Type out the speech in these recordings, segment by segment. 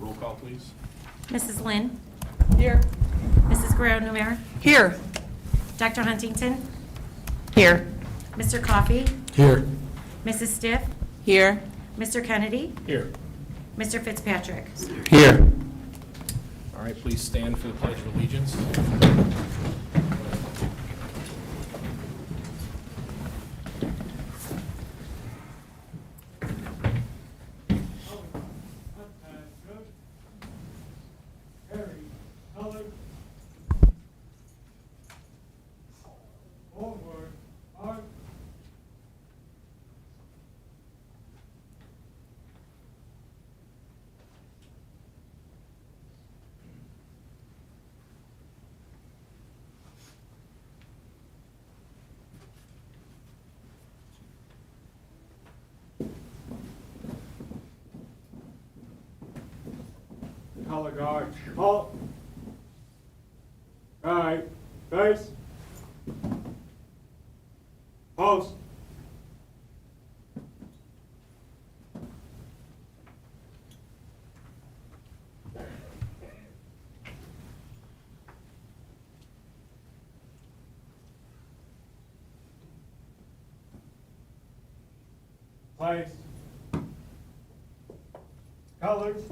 Roll call, please. Mrs. Lynn? Here. Mrs. Guerrero-Numer? Here. Dr. Huntington? Here. Mr. Coffey? Here. Mrs. Stiff? Here. Mr. Kennedy? Here. Mr. Fitzpatrick? Here. All right, please stand for the Pledge of Allegiance. Color guard, halt. Right, face. Post. Place. Colors.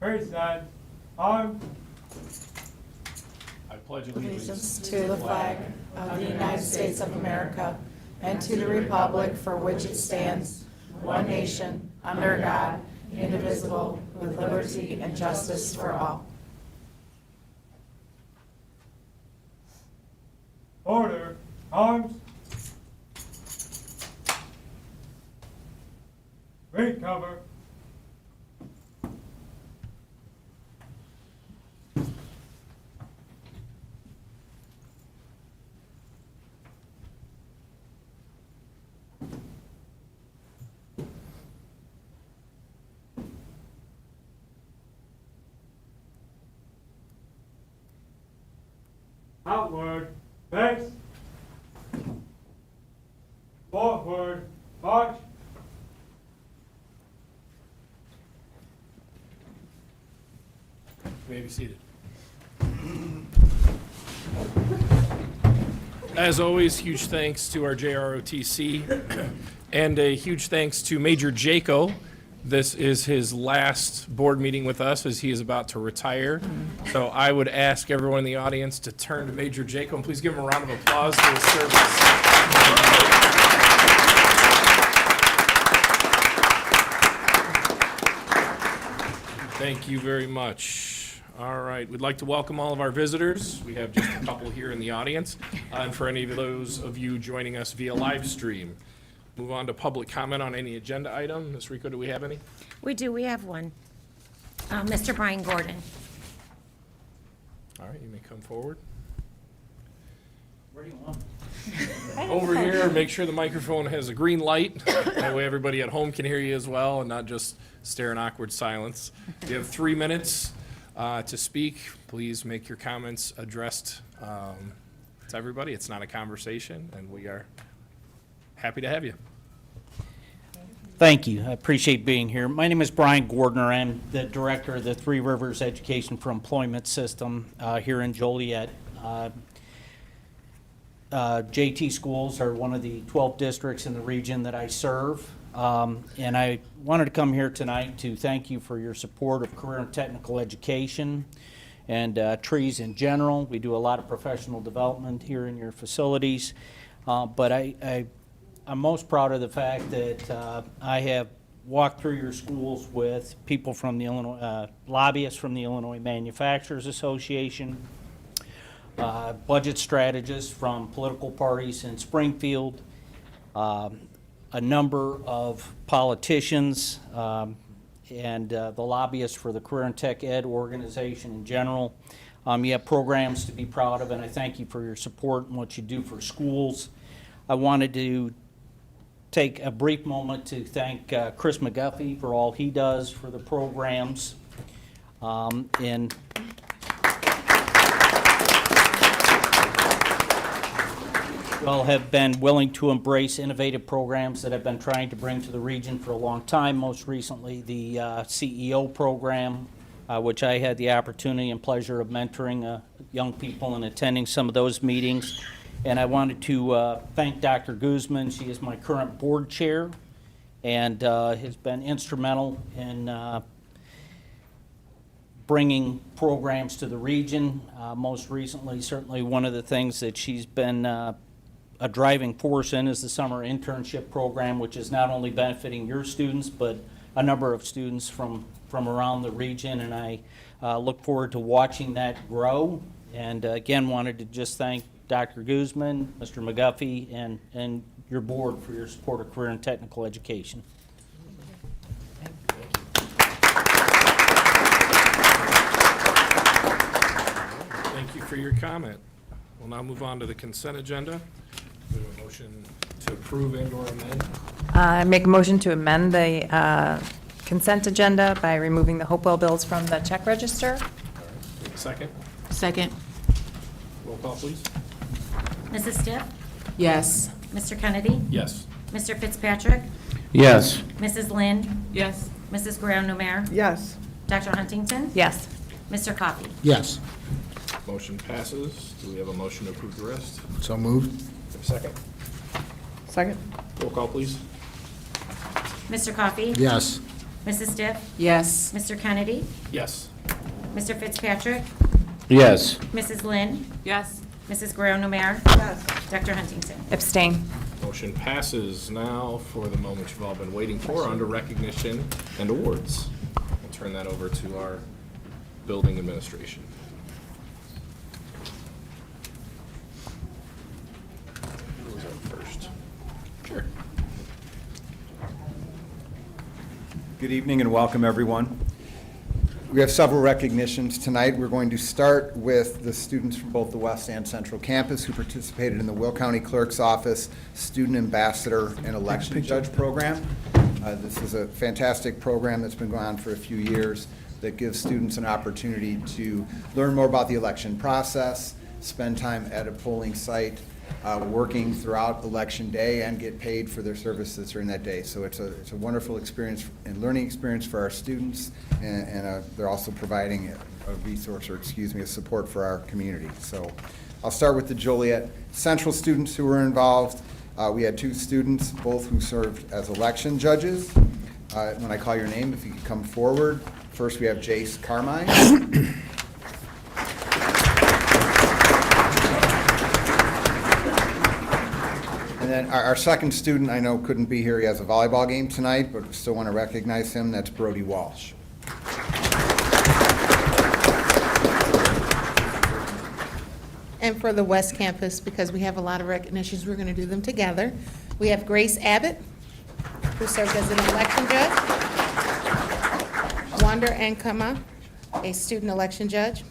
Face that. Arm. I pledge Allegiance to the flag of the United States of America and to the republic for which it stands, one nation, under God, indivisible, with liberty and justice for all. Order. Arms. Read cover. Outward, face. Forward, march. You may be seated. As always, huge thanks to our JROTC and a huge thanks to Major Jaco. This is his last board meeting with us as he is about to retire. So I would ask everyone in the audience to turn to Major Jaco and please give him a round of applause for his service. Thank you very much. All right, we'd like to welcome all of our visitors. We have just a couple here in the audience. And for any of those of you joining us via live stream, move on to public comment on any agenda item. Ms. Rico, do we have any? We do, we have one. Mr. Brian Gordon. All right, you may come forward. Where do you want? Over here, make sure the microphone has a green light. That way everybody at home can hear you as well and not just stare in awkward silence. You have 3 minutes to speak. Please make your comments addressed to everybody. It's not a conversation, and we are happy to have you. Thank you. I appreciate being here. My name is Brian Gordner. I'm the director of the Three Rivers Education for Employment System here in Joliet. JT schools are one of the 12 districts in the region that I serve. And I wanted to come here tonight to thank you for your support of career and technical education and trees in general. We do a lot of professional development here in your facilities. But I'm most proud of the fact that I have walked through your schools with people from the Illinois, lobbyists from the Illinois Manufacturers Association, budget strategists from political parties in Springfield, a number of politicians, and the lobbyists for the Career and Tech Ed organization in general. You have programs to be proud of, and I thank you for your support and what you do for schools. I wanted to take a brief moment to thank Chris McGuffey for all he does for the programs. And You all have been willing to embrace innovative programs that I've been trying to bring to the region for a long time, most recently the CEO program, which I had the opportunity and pleasure of mentoring young people and attending some of those meetings. And I wanted to thank Dr. Guzman. She is my current board chair and has been instrumental in bringing programs to the region. Most recently, certainly one of the things that she's been a driving force in is the summer internship program, which is not only benefiting your students, but a number of students from around the region. And I look forward to watching that grow. And again, wanted to just thank Dr. Guzman, Mr. McGuffey, and your board for your support of career and technical education. Thank you for your comment. We'll now move on to the consent agenda. We have a motion to approve and/or amend. I make a motion to amend the consent agenda by removing the Hopewell bills from the check register. All right, take a second. Second. Roll call, please. Mrs. Stiff? Yes. Mr. Kennedy? Yes. Mr. Fitzpatrick? Yes. Mrs. Lynn? Yes. Mrs. Guerrero-Numer? Yes. Dr. Huntington? Yes. Mr. Coffey? Yes. Motion passes. Do we have a motion to approve the rest? So moved. Have a second. Second. Roll call, please. Mr. Coffey? Yes. Mrs. Stiff? Yes. Mr. Kennedy? Yes. Mr. Fitzpatrick? Yes. Mrs. Lynn? Yes. Mrs. Guerrero-Numer? Yes. Dr. Huntington? Abstain. Motion passes. Now for the moment you've all been waiting for, under recognition and awards. I'll turn that over to our building administration. Who was up first? Sure. Good evening and welcome, everyone. We have several recognitions tonight. We're going to start with the students from both the West and Central Campus who participated in the Will County Clerk's Office Student Ambassador and Election Judge Program. This is a fantastic program that's been going on for a few years that gives students an opportunity to learn more about the election process, spend time at a polling site, working throughout Election Day, and get paid for their services during that day. So it's a wonderful experience and learning experience for our students, and they're also providing a resource, or excuse me, a support for our community. So I'll start with the Joliet Central students who were involved. We had 2 students, both who served as election judges. When I call your name, if you could come forward. First, we have Jace Carmine. And then our second student, I know couldn't be here, he has a volleyball game tonight, but still want to recognize him, that's Brody Walsh. And for the West Campus, because we have a lot of recognitions, we're going to do them together. We have Grace Abbott, who served as an election judge. Wander Ankama, a student election judge.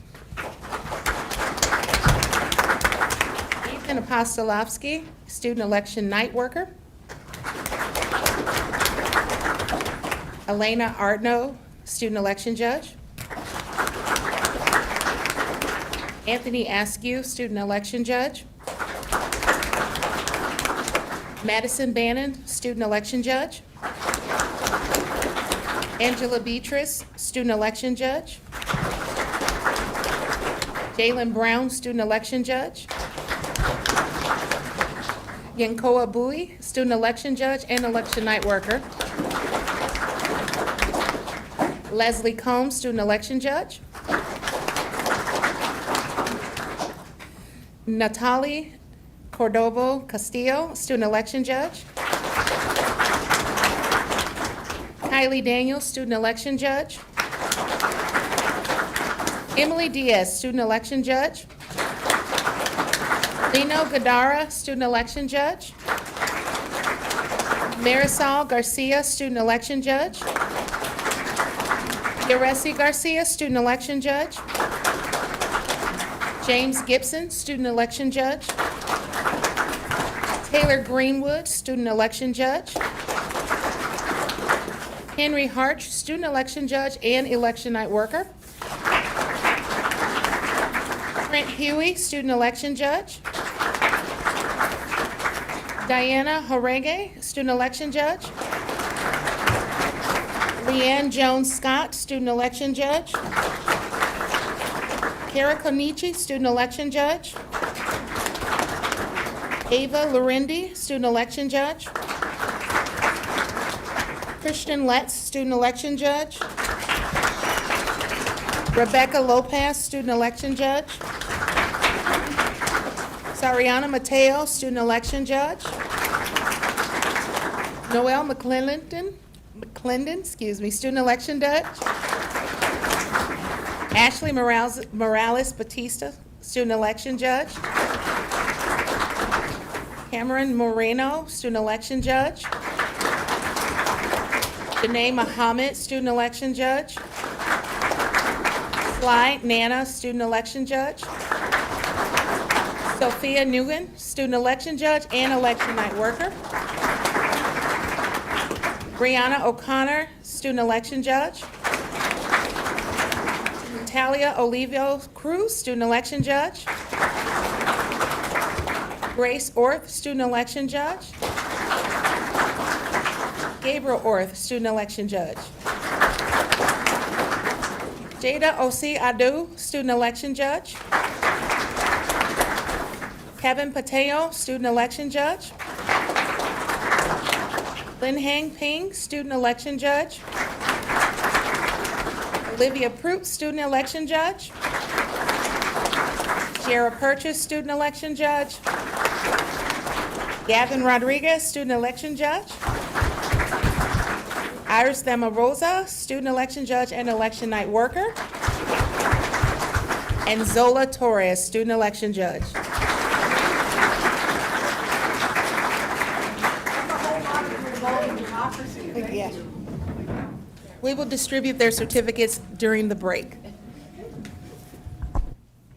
Ethan Apostolovsky, student election night worker. Elena Ardno, student election judge. Anthony Askew, student election judge. Madison Bannon, student election judge. Angela Beatrice, student election judge. Jalen Brown, student election judge. Yankoa Bowie, student election judge and election night worker. Leslie Combs, student election judge. Natalie Cordobo Castillo, student election judge. Kylie Daniels, student election judge. Emily Diaz, student election judge. Lino Gadara, student election judge. Marisol Garcia, student election judge. Yaresi Garcia, student election judge. James Gibson, student election judge. Taylor Greenwood, student election judge. Henry Harch, student election judge and election night worker. Trent Huey, student election judge. Diana Horege, Student Election Judge. Leanne Jones Scott, Student Election Judge. Kara Konichi, Student Election Judge. Ava Lorendi, Student Election Judge. Christian Letts, Student Election Judge. Rebecca Lopez, Student Election Judge. Sariana Mateo, Student Election Judge. Noel McClendon, Student Election Judge. Ashley Morales Batista, Student Election Judge. Cameron Moreno, Student Election Judge. Janae Muhammad, Student Election Judge. Sly Nana, Student Election Judge. Sophia Newgan, Student Election Judge and Election Night Worker. Brianna O'Connor, Student Election Judge. Natalia Olivio Cruz, Student Election Judge. Grace Orth, Student Election Judge. Gabriel Orth, Student Election Judge. Jada Osi Adu, Student Election Judge. Kevin Pateo, Student Election Judge. Lin Hang Ping, Student Election Judge. Olivia Prout, Student Election Judge. Sierra Purchase, Student Election Judge. Gavin Rodriguez, Student Election Judge. Iris Rosa, Student Election Judge and Election Night Worker. And Zola Torres, Student Election Judge. Yeah. We will distribute their certificates during the break.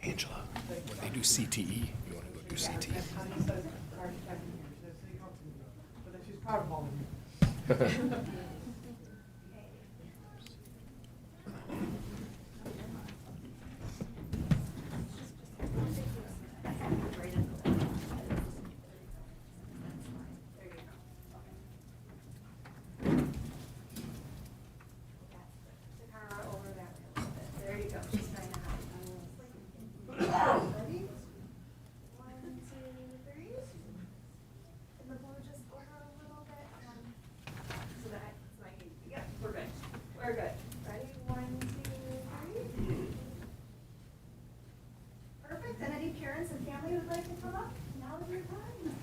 Angela, when they do CTE, you want to go do CTE? There you go. She's trying to hide. Ready? 1, 2, 3. And the blue just over a little bit. So that it's not easy. Yep, we're good. We're good. Ready? 1, 2, 3. Perfect. And any parents and family who would like to come up? Now is your time.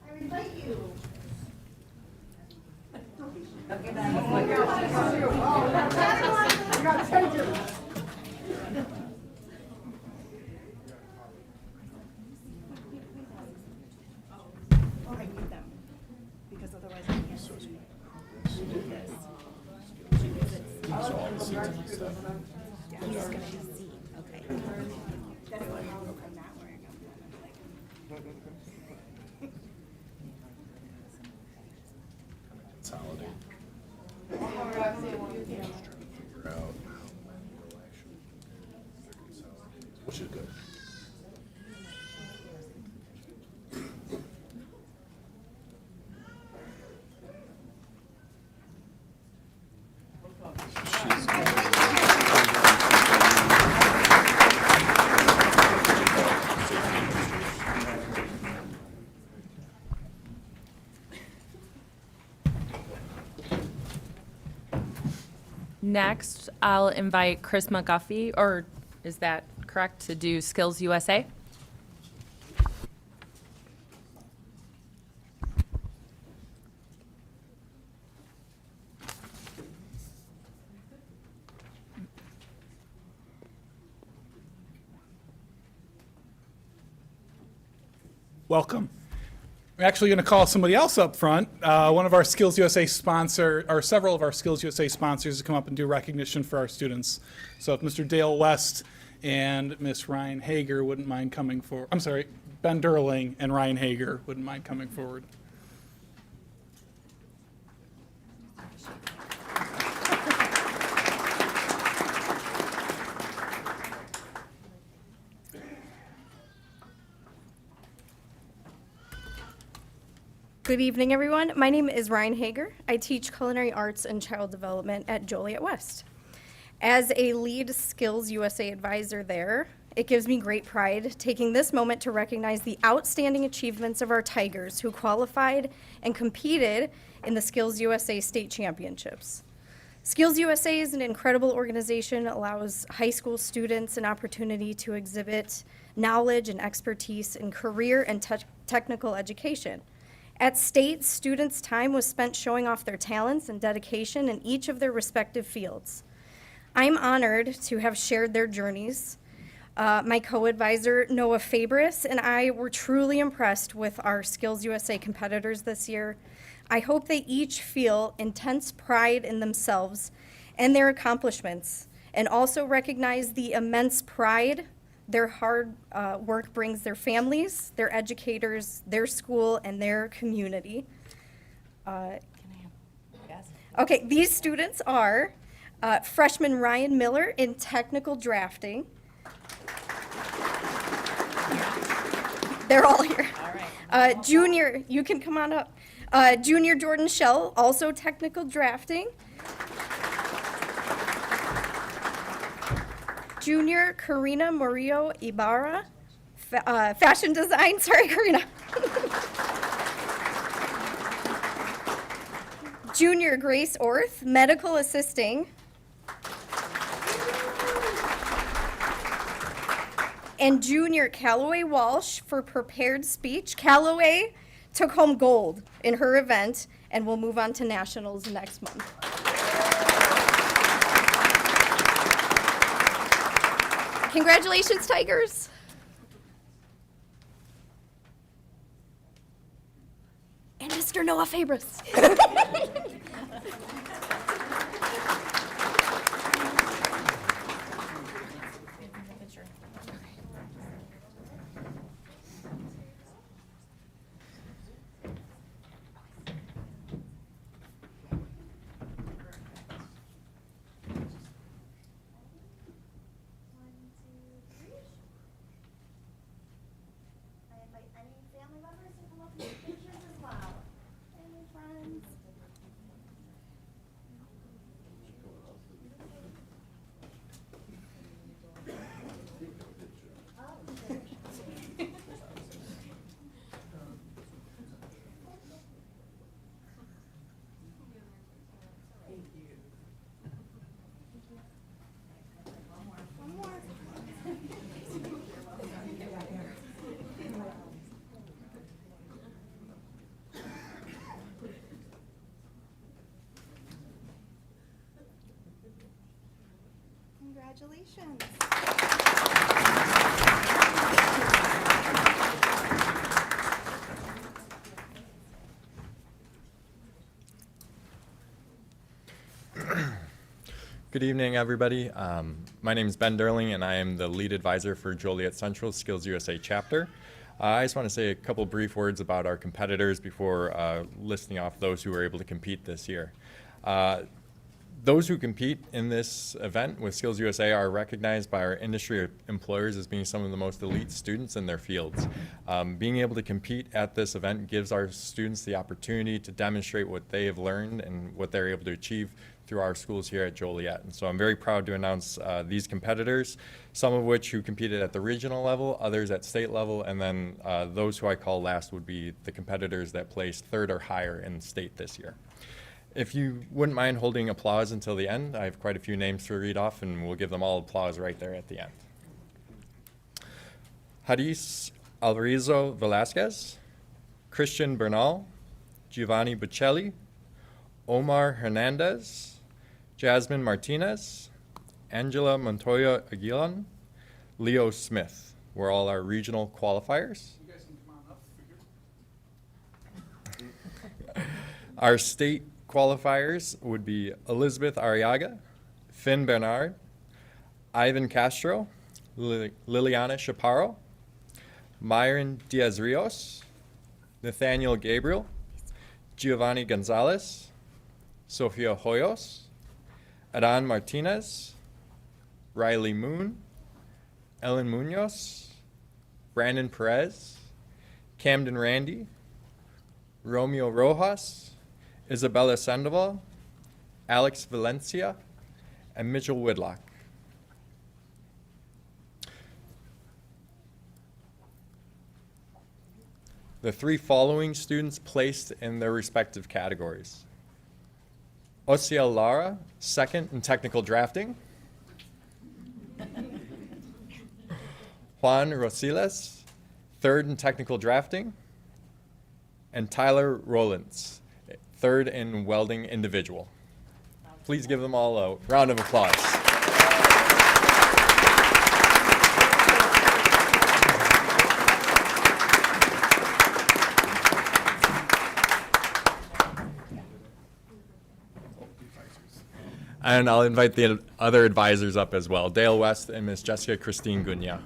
I invite you. I need them, because otherwise I can't see this. He's gonna see, okay. That's what I'm not wearing them, then I'm like. Consolidate. Which is good. Next, I'll invite Chris McGuffey, or is that correct, to do Skills USA? Welcome. I'm actually going to call somebody else up front. One of our Skills USA sponsor, or several of our Skills USA sponsors, to come up and do recognition for our students. So if Mr. Dale West and Miss Ryan Hager wouldn't mind coming forward. I'm sorry, Ben Durling and Ryan Hager wouldn't mind coming forward. Good evening, everyone. My name is Ryan Hager. I teach culinary arts and child development at Joliet West. As a lead Skills USA advisor there, it gives me great pride taking this moment to recognize the outstanding achievements of our Tigers who qualified and competed in the Skills USA State Championships. Skills USA is an incredible organization that allows high school students an opportunity to exhibit knowledge and expertise in career and technical education. At State, students' time was spent showing off their talents and dedication in each of their respective fields. I'm honored to have shared their journeys. My co-advisor, Noah Fabris, and I were truly impressed with our Skills USA competitors this year. I hope they each feel intense pride in themselves and their accomplishments, and also recognize the immense pride their hard work brings their families, their educators, their school, and their community. Okay, these students are freshman Ryan Miller in technical drafting. They're all here. Junior, you can come on up. Junior Jordan Shell, also technical drafting. Junior Karina Murillo Ibarra, fashion design. Sorry, Karina. Junior Grace Orth, medical assisting. And Junior Callaway Walsh for prepared speech. Callaway took home gold in her event and will move on to nationals next month. Congratulations, Tigers. And Mr. Noah Fabris. Congratulations. Good evening, everybody. My name is Ben Derling, and I am the lead advisor for Joliet Central Skills USA chapter. I just want to say a couple brief words about our competitors before listing off those who were able to compete this year. Those who compete in this event with Skills USA are recognized by our industry employers as being some of the most elite students in their fields. Being able to compete at this event gives our students the opportunity to demonstrate what they have learned and what they're able to achieve through our schools here at Joliet. And so I'm very proud to announce these competitors, some of which who competed at the regional level, others at state level, and then those who I call last would be the competitors that placed third or higher in state this year. If you wouldn't mind holding applause until the end, I have quite a few names to read off, and we'll give them all applause right there at the end. Haris Alvarizo Velasquez, Christian Bernal, Giovanni Bocelli, Omar Hernandez, Jasmine Martinez, Angela Montoya Aguilan, Leo Smith were all our regional qualifiers. You guys can come on up. Our state qualifiers would be Elizabeth Arriaga, Finn Bernard, Ivan Castro, Liliana Chaparro, Myron Diaz Rios, Nathaniel Gabriel, Giovanni Gonzalez, Sofia Hoyos, Adan Martinez, Riley Moon, Ellen Munoz, Brandon Perez, Camden Randy, Romeo Rojas, Isabella Sandoval, Alex Valencia, and Mitchell Whitlock. The three following students placed in their respective categories. Osiel Lara, second in technical drafting. Juan Rosiles, third in technical drafting. And Tyler Rollins, third in welding individual. Please give them all a round of applause. And I'll invite the other advisors up as well, Dale West and Miss Jessica Christine Gunya.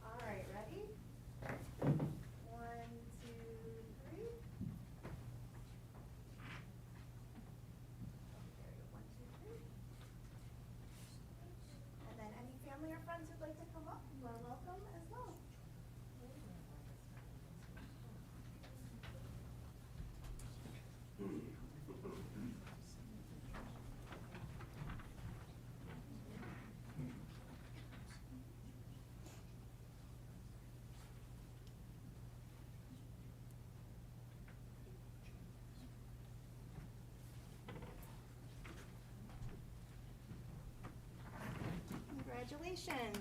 All right, ready? 1, 2, 3. There you go, 1, 2, 3. And then any family or friends who'd like to come up, you are welcome as well. Congratulations.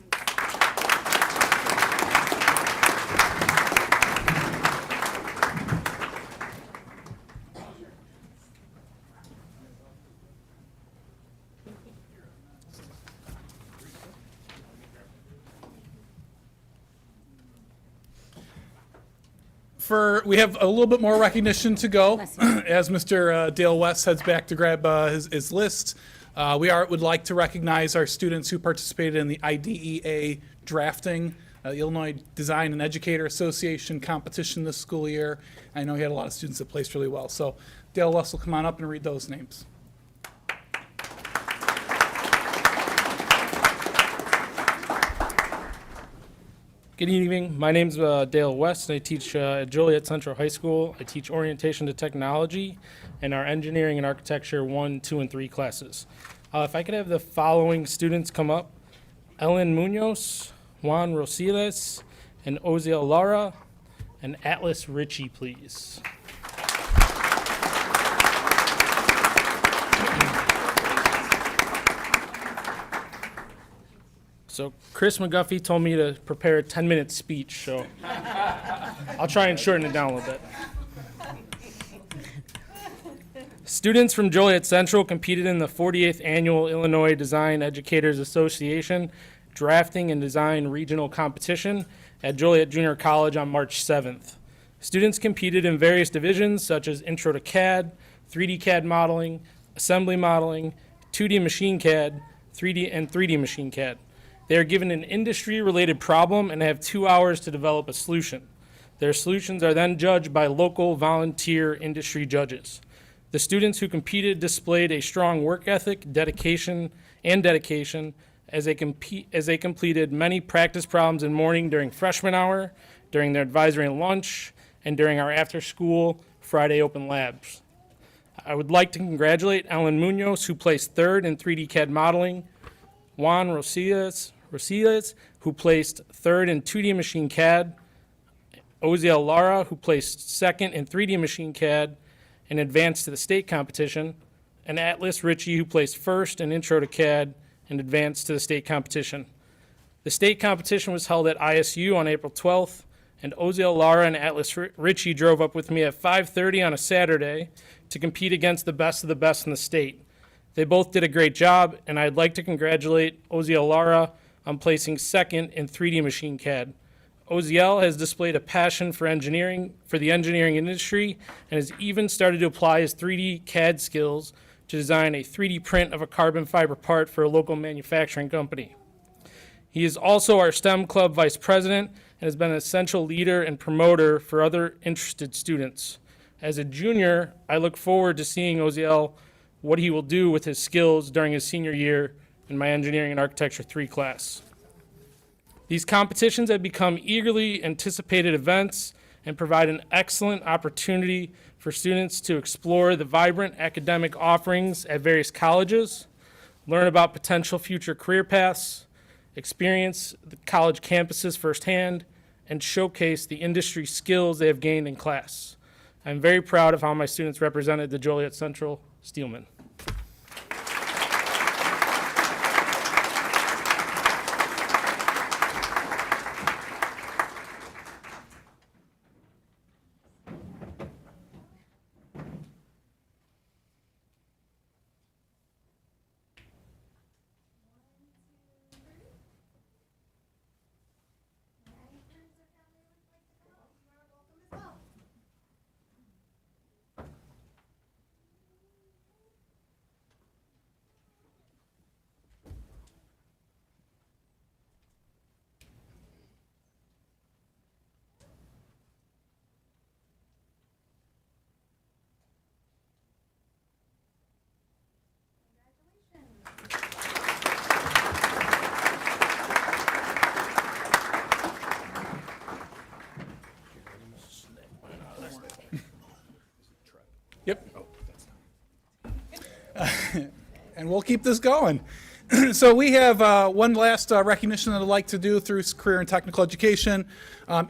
We have a little bit more recognition to go as Mr. Dale West heads back to grab his list. Would like to recognize our students who participated in the IDEA drafting, the Illinois Design and Educator Association competition this school year. I know he had a lot of students that placed really well. So Dale West will come on up and read those names. Good evening. My name's Dale West. I teach at Joliet Central High School. I teach Orientation to Technology and our Engineering and Architecture 1, 2, and 3 classes. If I could have the following students come up. Ellen Munoz, Juan Rosiles, and Oziel Lara, and Atlas Ritchie, please. So Chris McGuffey told me to prepare a 10-minute speech, so I'll try and shorten it down a little bit. Students from Joliet Central competed in the 48th Annual Illinois Design Educators Association Drafting and Design Regional Competition at Joliet Junior College on March 7th. Students competed in various divisions such as Intro to CAD, 3D CAD modeling, assembly modeling, 2D machine CAD, 3D machine CAD. They are given an industry-related problem and have 2 hours to develop a solution. Their solutions are then judged by local volunteer industry judges. The students who competed displayed a strong work ethic, dedication as they completed many practice problems in morning during freshman hour, during their advisory and lunch, and during our after-school Friday open labs. I would like to congratulate Ellen Munoz, who placed third in 3D CAD modeling, Juan Rosiles, who placed third in 2D machine CAD, Oziel Lara, who placed second in 3D machine CAD and advanced to the state competition, and Atlas Ritchie, who placed first in Intro to CAD and advanced to the state competition. The state competition was held at ISU on April 12th, and Oziel Lara and Atlas Ritchie drove up with me at 5:30 on a Saturday to compete against the best of the best in the state. They both did a great job, and I'd like to congratulate Oziel Lara on placing second in 3D machine CAD. OZL has displayed a passion for the engineering industry, and has even started to apply his 3D CAD skills to design a 3D print of a carbon fiber part for a local manufacturing company. He is also our STEM Club Vice President and has been an essential leader and promoter for other interested students. As a junior, I look forward to seeing OZL what he will do with his skills during his senior year in my Engineering and Architecture 3 class. These competitions have become eagerly anticipated events and provide an excellent opportunity for students to explore the vibrant academic offerings at various colleges, learn about potential future career paths, experience the college campuses firsthand, and showcase the industry skills they have gained in class. I'm very proud of how my students represented the Joliet Central Steelmen. Yep. And we'll keep this going. So we have one last recognition that I'd like to do through Career and Technical Education.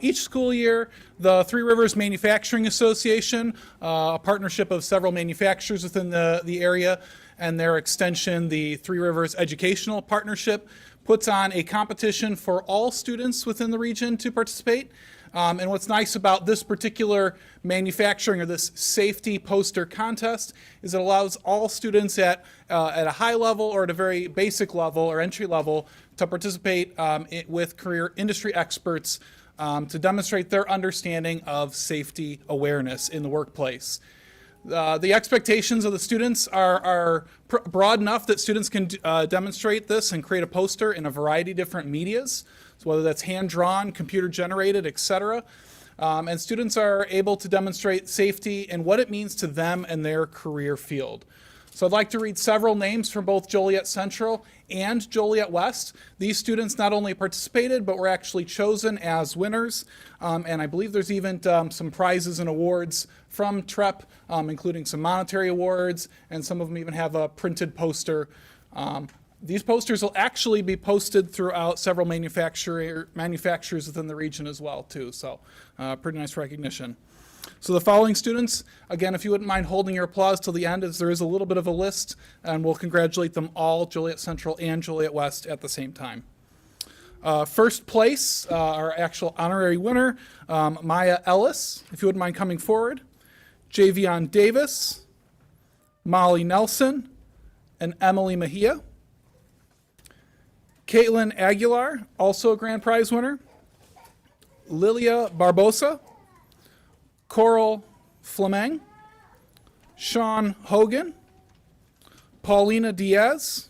Each school year, the Three Rivers Manufacturing Association, a partnership of several manufacturers within the area, and their extension, the Three Rivers Educational Partnership, puts on a competition for all students within the region to participate. And what's nice about this particular manufacturing or this safety poster contest is it allows all students at a high level or at a very basic level or entry level to participate with career industry experts to demonstrate their understanding of safety awareness in the workplace. The expectations of the students are broad enough that students can demonstrate this and create a poster in a variety of different medias. So whether that's hand-drawn, computer-generated, etc. And students are able to demonstrate safety and what it means to them and their career field. So I'd like to read several names from both Joliet Central and Joliet West. These students not only participated, but were actually chosen as winners. And I believe there's even some prizes and awards from TREP, including some monetary awards, and some of them even have a printed poster. These posters will actually be posted throughout several manufacturers within the region as well, too. So pretty nice recognition. So the following students, again, if you wouldn't mind holding your applause till the end, as there is a little bit of a list, and we'll congratulate them all, Joliet Central and Joliet West, at the same time. First place, our actual honorary winner, Maya Ellis, if you wouldn't mind coming forward. Javion Davis, Molly Nelson, and Emily Mejia. Caitlin Aguilar, also a grand prize winner. Lilia Barbosa, Coral Fleming, Sean Hogan, Paulina Diaz,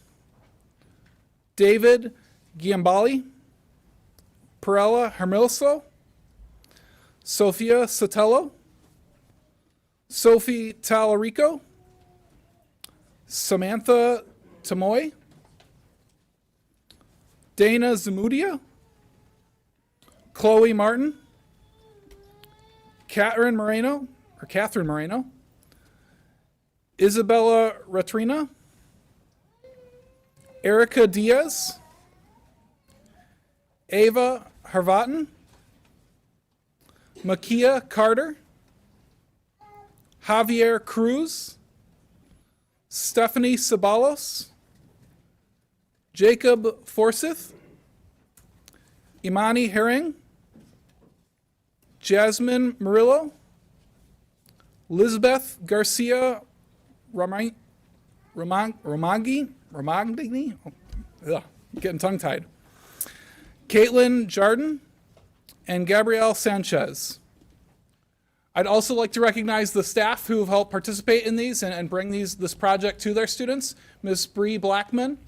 David Giambali, Perella Hermoso, Sofia Sotelo, Sophie Talarico, Samantha Tamoy, Dana Zamudia, Chloe Martin, Catherine Moreno, Isabella Ratrina, Erica Diaz, Ava Harvatin, Makia Carter, Javier Cruz, Stephanie Sabalos, Jacob Forsyth, Imani Herring, Jasmine Murillo, Lizbeth Garcia Romagni, getting tongue-tied, Caitlin Jardin, and Gabrielle Sanchez. I'd also like to recognize the staff who have helped participate in these and bring this project to their students. Ms. Bree Blackman,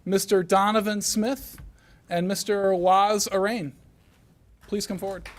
Mr. Donovan Smith, and Mr. Waz Arain. Please come forward.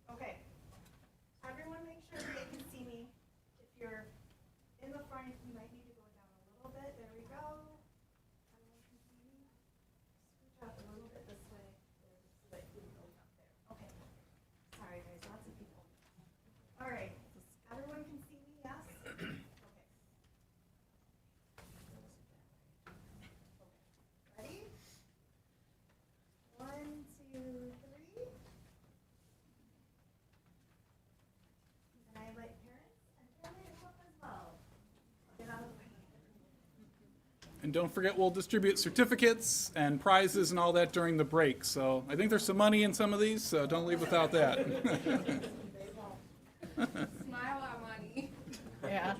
Okay. Everyone make sure they can see me. If you're in the front, you might need to go down a little bit. There we go. Everyone can see me. Scooch up a little bit this way. So that you can go up there. Okay. Sorry guys, lots of people. All right. Everyone can see me, yes? Okay. Ready? 1, 2, 3. And I invite parents and family to come as well. Get out of the way. And don't forget, we'll distribute certificates and prizes and all that during the break. So I think there's some money in some of these, so don't leave without that. Smile at money. Yeah.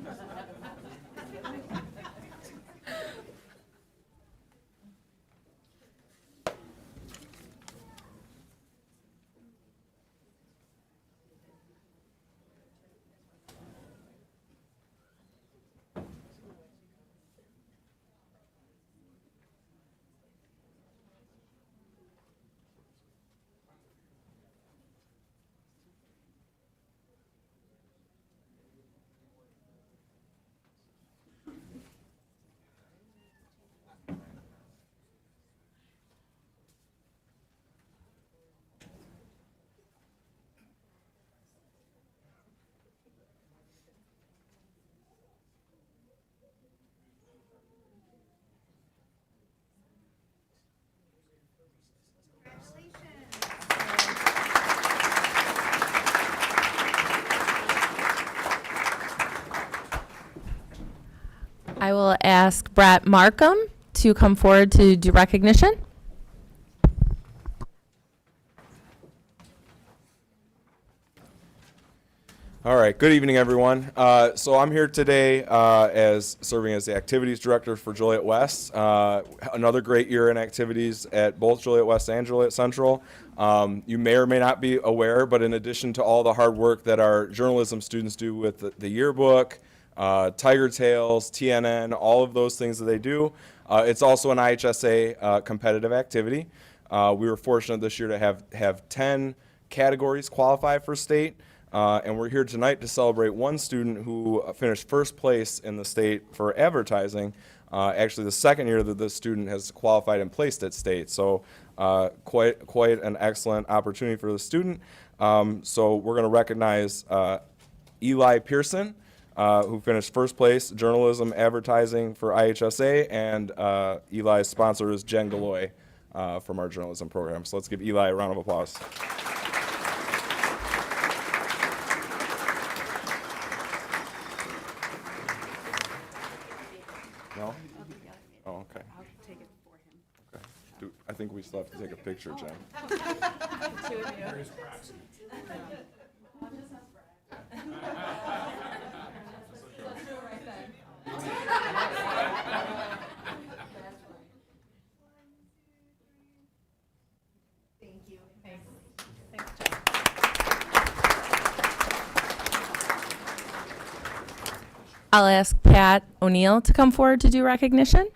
I will ask Brett Markham to come forward to do recognition. All right, good evening, everyone. So I'm here today as serving as the activities director for Joliet West. Another great year in activities at both Joliet West and Joliet Central. You may or may not be aware, but in addition to all the hard work that our journalism students do with the yearbook, Tiger Tales, TNN, all of those things that they do, it's also an IHSA competitive activity. We were fortunate this year to have 10 categories qualify for state. And we're here tonight to celebrate one student who finished first place in the state for advertising. Actually, the second year that this student has qualified and placed at state. So quite an excellent opportunity for the student. So we're going to recognize Eli Pearson, who finished first place, journalism advertising for IHSA. And Eli's sponsor is Jen Galoy from our journalism program. So let's give Eli a round of applause. No? Oh, okay. I'll take it for him. Okay. I think we still have to take a picture, Jen. Two of you. Thank you. Thanks. I'll ask Pat O'Neill to come forward to do recognition.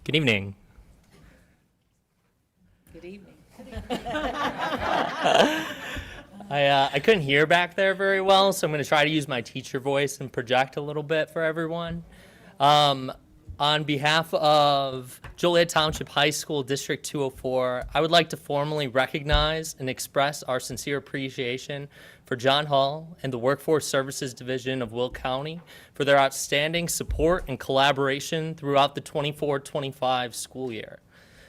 Good evening. Good evening. I couldn't hear back there very well, so I'm going to try to use my teacher voice and project a little bit for everyone. On behalf of Joliet Township High School District 204, I would like to formally recognize and express our sincere appreciation for John Hall and the Workforce Services Division of Will County for their outstanding support and collaboration throughout the 24-25 school year.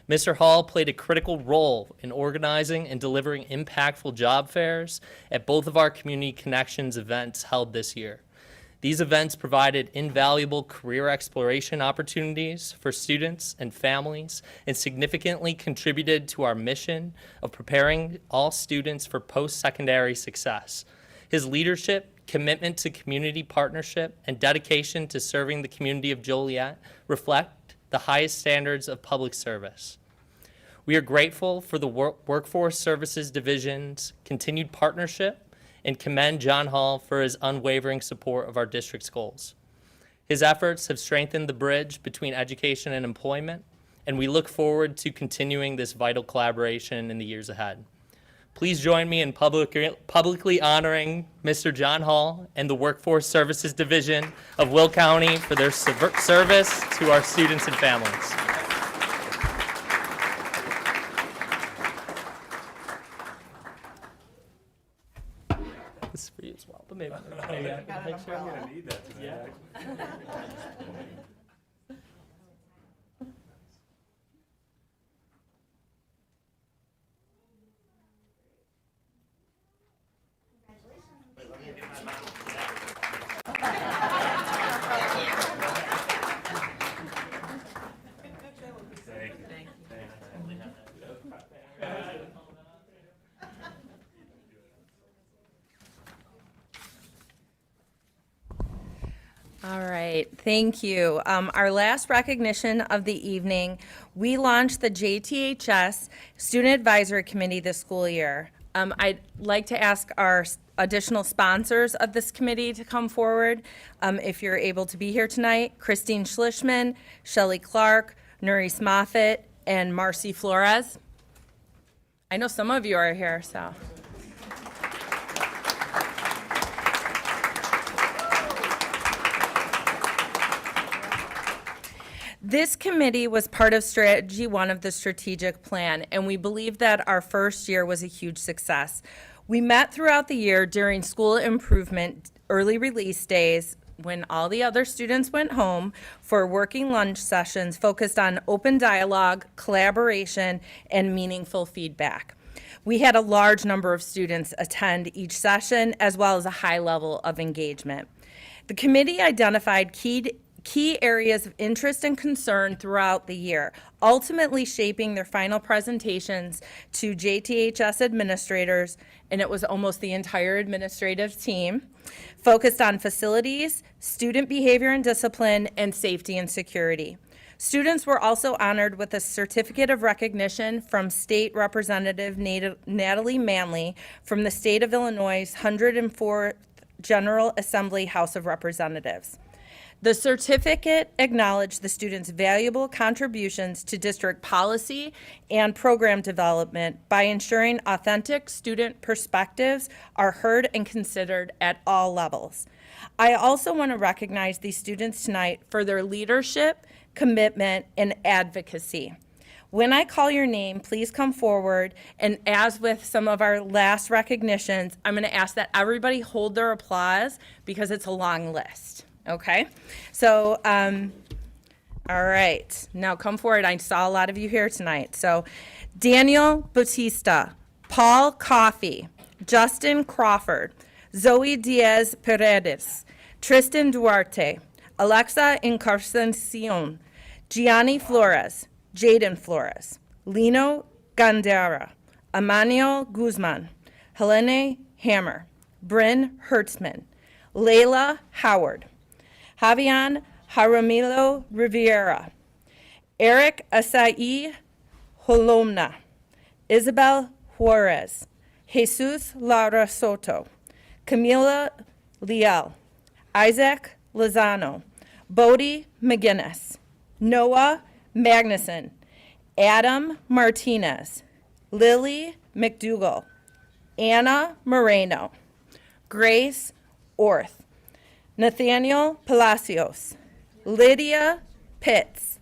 Mr. Hall played a critical role in organizing and delivering impactful job fairs at both of our Community Connections events held this year. These events provided invaluable career exploration opportunities for students and families and significantly contributed to our mission of preparing all students for post-secondary success. His leadership, commitment to community partnership, and dedication to serving the community of Joliet reflect the highest standards of public service. We are grateful for the Workforce Services Division's continued partnership and commend John Hall for his unwavering support of our district's goals. His efforts have strengthened the bridge between education and employment, and we look forward to continuing this vital collaboration in the years ahead. Please join me in publicly honoring Mr. John Hall and the Workforce Services Division of Will County for their service to our students and families. This is for you as well, but maybe. I'm gonna need that tonight. All right, thank you. Our last recognition of the evening, we launched the JTHS Student Advisory Committee this school year. I'd like to ask our additional sponsors of this committee to come forward. If you're able to be here tonight, Christine Schlishman, Shelley Clark, Nuris Moffitt, and Marcy Flores. I know some of you are here, so. This committee was part of Strategy 1 of the strategic plan, and we believe that our first year was a huge success. We met throughout the year during school improvement early release days when all the other students went home for working lunch sessions focused on open dialogue, collaboration, and meaningful feedback. We had a large number of students attend each session as well as a high level of engagement. The committee identified key areas of interest and concern throughout the year, ultimately shaping their final presentations to JTHS administrators, and it was almost the entire administrative team, focused on facilities, student behavior and discipline, and safety and security. Students were also honored with a certificate of recognition from State Representative Natalie Manley from the state of Illinois' 104th General Assembly House of Representatives. The certificate acknowledged the students' valuable contributions to district policy and program development by ensuring authentic student perspectives are heard and considered at all levels. I also want to recognize these students tonight for their leadership, commitment, and advocacy. When I call your name, please come forward, and as with some of our last recognitions, I'm going to ask that everybody hold their applause because it's a long list. Okay, so, all right, now come forward. I saw a lot of you here tonight. So, Daniel Bautista, Paul Coffey, Justin Crawford, Zoe Diaz Paredes, Tristan Duarte, Alexa Encarnacion, Gianni Flores, Jaden Flores, Lino Gandara, Emmanuel Guzman, Helene Hammer, Bryn Hertzman, Layla Howard, Javian Jaramillo Riviera, Eric Asai Holomna, Isabel Juarez, Jesus Lara Soto, Camila Leal, Isaac Lozano, Bodie McGinnis, Noah Magnuson, Adam Martinez, Lily McDougall, Anna Moreno, Grace Orth, Nathaniel Palacios, Lydia Pitts,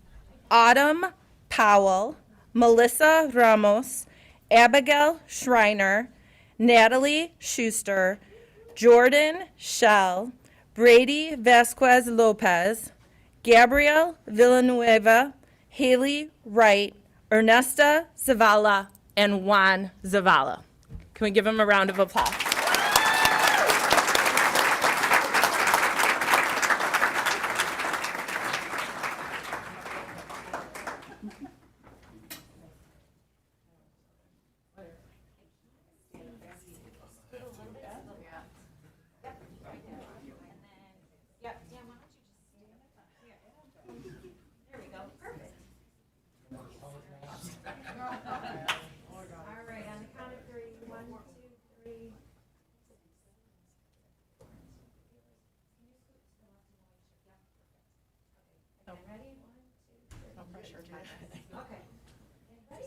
Autumn Powell, Melissa Ramos, Abigail Schreiner, Natalie Schuster, Jordan Shell, Brady Vasquez Lopez, Gabrielle Villanueva, Haley Wright, Ernesta Zavala, and Juan Zavala. Can we give them a round of applause? All right, on the count of three, 1, 2, 3. Ready? 1, 2, 3. No pressure. Okay. Ready?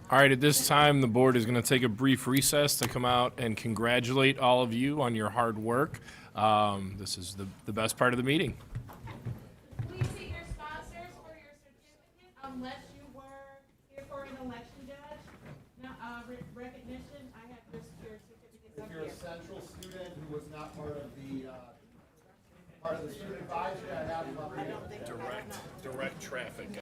All right, at this time, the board is going to take a brief recess to come out and congratulate all of you on your hard work. This is the best part of the meeting. Please see your sponsors for your certificate unless you were here for an election judge. Now, recognition, I have your certificates up If you're a here. central student who was not part of the student advisory, I have them up here. Direct traffic.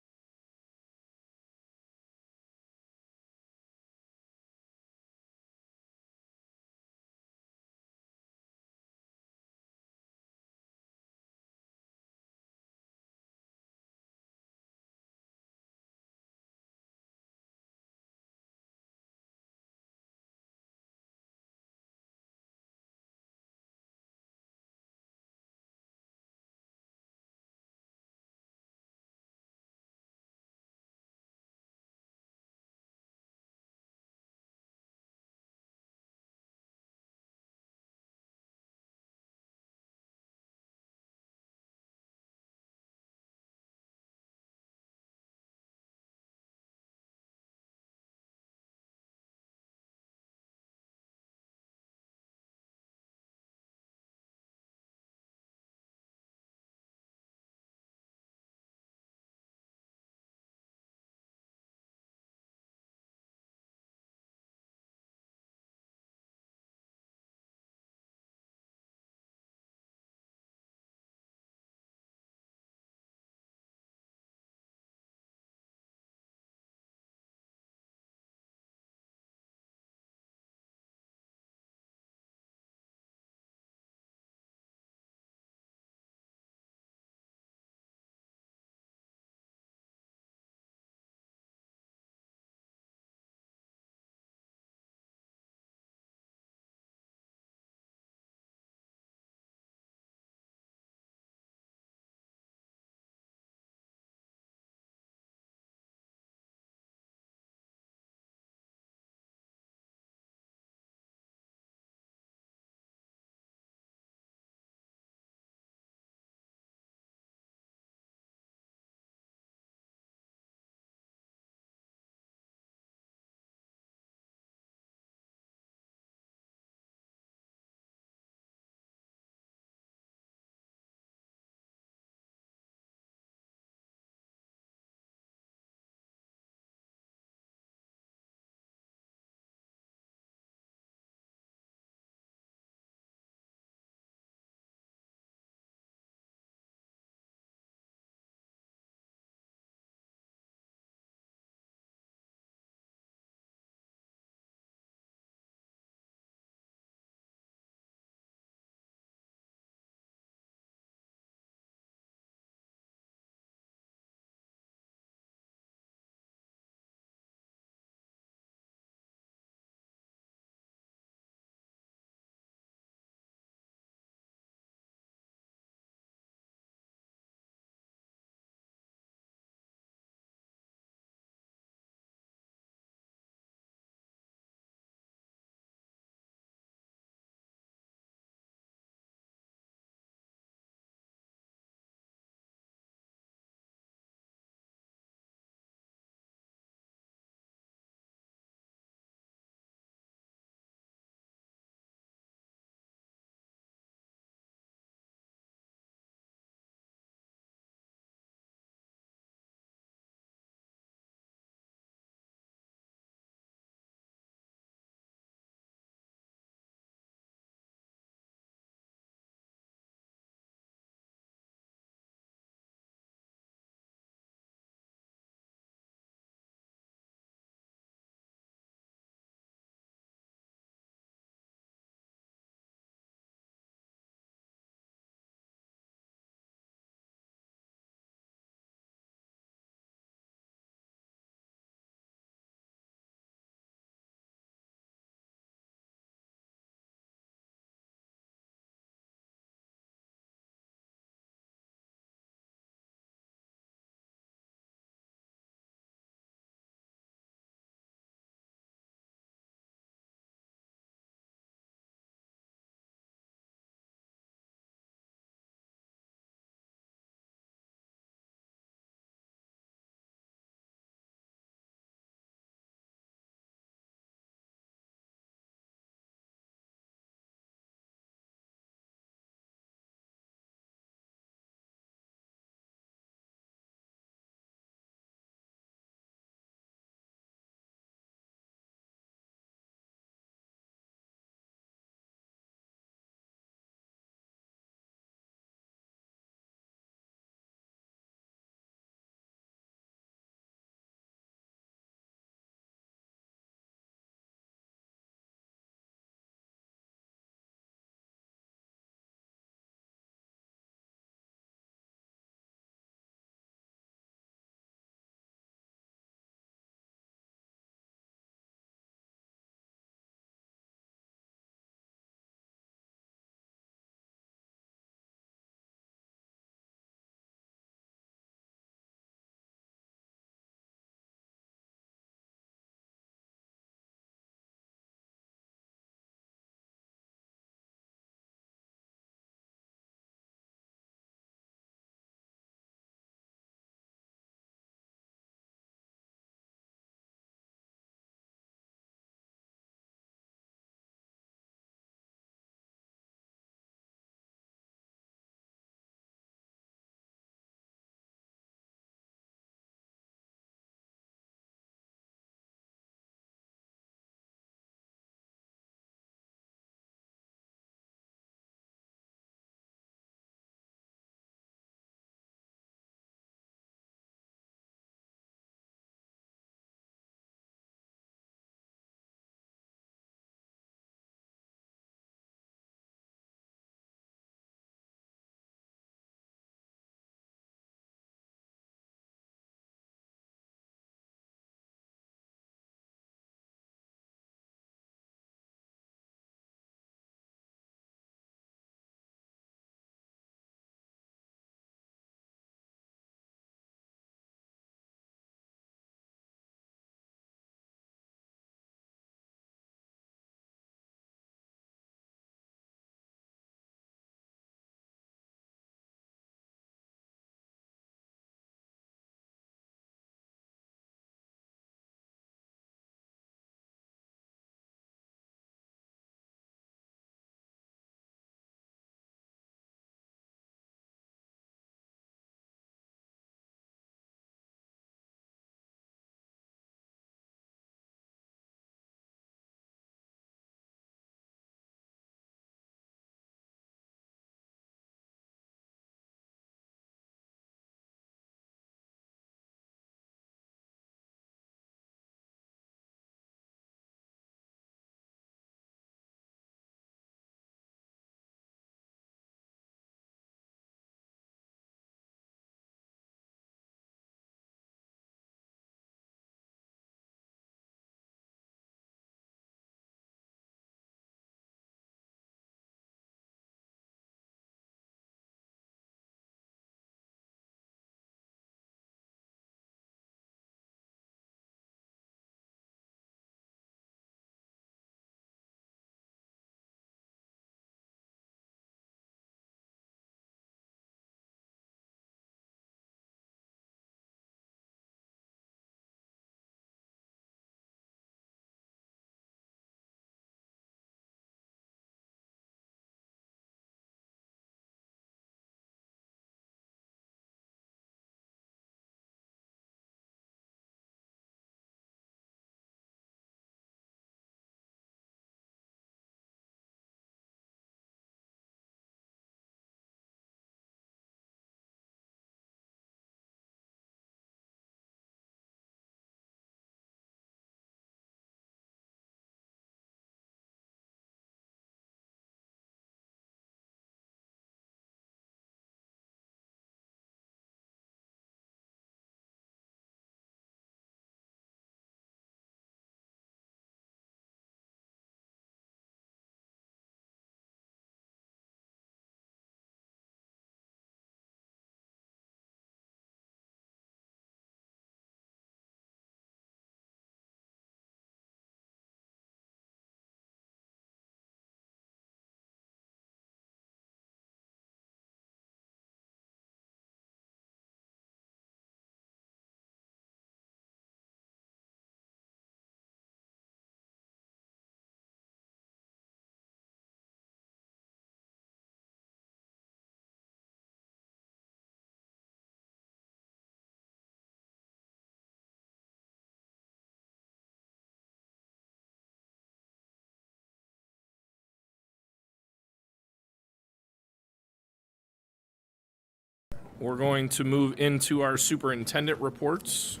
we're going to move into our superintendent reports.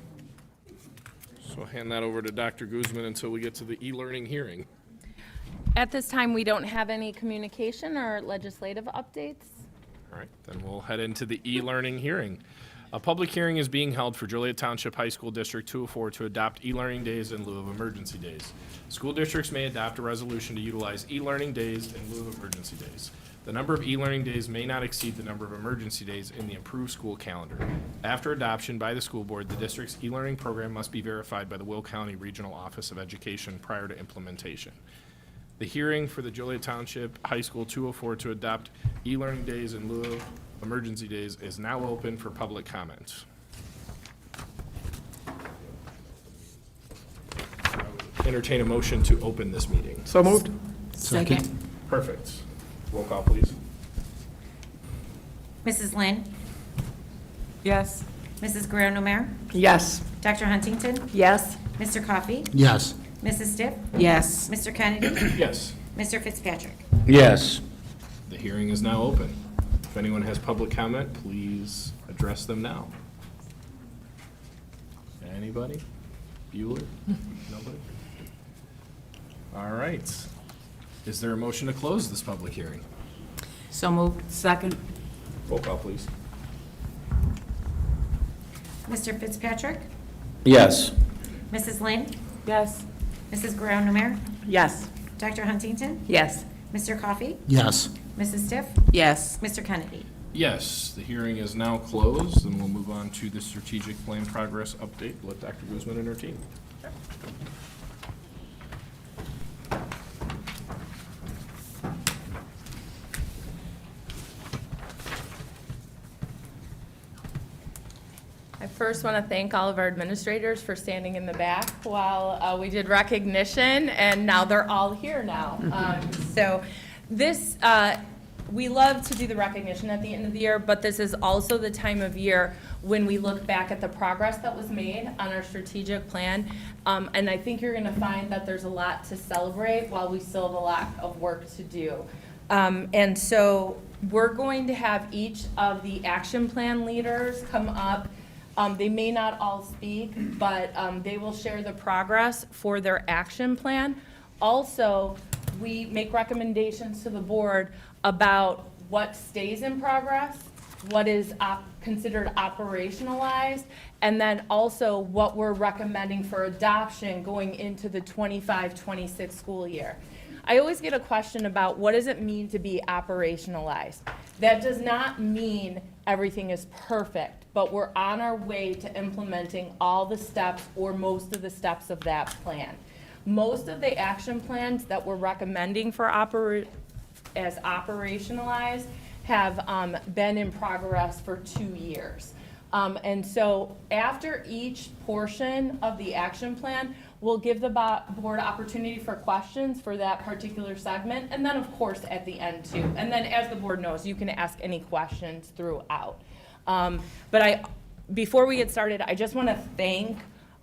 So I'll hand that over to Dr. Guzman until we get to the e-learning hearing. At this time, we don't have any communication or legislative updates. All right, then we'll head into the e-learning hearing. A public hearing is being held for Joliet Township High School District 204 to adopt e-learning days in lieu of emergency days. School districts may adopt a resolution to utilize e-learning days in lieu of emergency days. The number of e-learning days may not exceed the number of emergency days in the approved school calendar. After adoption by the school board, the district's e-learning program must be verified by the Will County Regional Office of Education prior to implementation. The hearing for the Joliet Township High School 204 to adopt e-learning days in lieu of emergency days is now open for public comment. Entertain a motion to open this meeting. So moved. Second. Perfect. Roll call, please. Mrs. Lynn? Yes. Mrs. Guerrero-Numer? Yes. Dr. Huntington? Yes. Mr. Coffey? Yes. Mrs. Stiff? Yes. Mr. Kennedy? Yes. Mr. Fitzpatrick? Yes. The hearing is now open. If anyone has public comment, please address them now. Anybody? Bueller? Nobody? All right. Is there a motion to close this public hearing? So moved. Second. Roll call, please. Mr. Fitzpatrick? Yes. Mrs. Lynn? Yes. Mrs. Guerrero-Numer? Yes. Dr. Huntington? Yes. Mr. Coffey? Yes. Mrs. Stiff? Yes. Mr. Kennedy? Yes, the hearing is now closed, and we'll move on to the strategic plan progress update. Let Dr. Guzman and her team. I first want to thank all of our administrators for standing in the back while we did recognition, and now they're all here now. So this, we love to do the recognition at the end of the year, but this is also the time of year when we look back at the progress that was made on our strategic plan. And I think you're going to find that there's a lot to celebrate while we still have a lot of work to do. And so we're going to have each of the action plan leaders come up. They may not all speak, but they will share the progress for their action plan. Also, we make recommendations to the board about what stays in progress, what is considered operationalized, and then also what we're recommending for adoption going into the 25-26 school year. I always get a question about what does it mean to be operationalized? That does not mean everything is perfect, but we're on our way to implementing all the steps or most of the steps of that plan. Most of the action plans that we're recommending for as operationalized have been in progress for 2 years. And so after each portion of the action plan, we'll give the board opportunity for questions for that particular segment, and then of course at the end too. And then as the board knows, you can ask any questions throughout. But before we get started, I just want to thank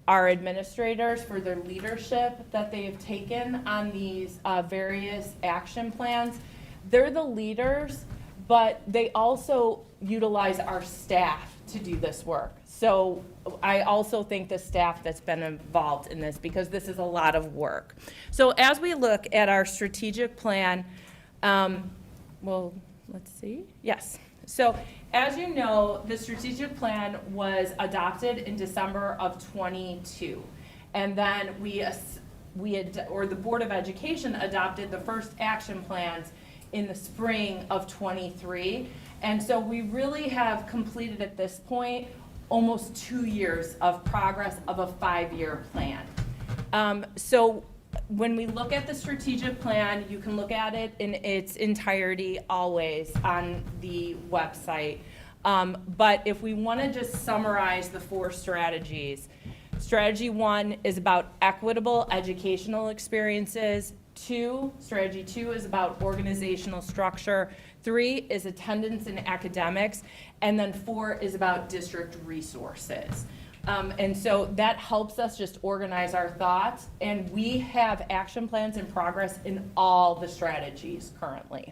our administrators for their leadership that they have taken on these various action plans. They're the leaders, but they also utilize our staff to do this work. So I also thank the staff that's been involved in this because this is a lot of work. So as we look at our strategic plan, well, let's see. Yes. So as you know, the strategic plan was adopted in December of 22. And then the Board of Education adopted the first action plans in the spring of 23. And so we really have completed at this point almost 2 years of progress of a 5-year plan. So when we look at the strategic plan, you can look at it in its entirety always on the website. But if we want to just summarize the 4 strategies, strategy 1 is about equitable educational experiences. Strategy 2 is about organizational structure. 3 is attendance and academics. And then 4 is about district resources. And so that helps us just organize our thoughts. And we have action plans in progress in all the strategies currently.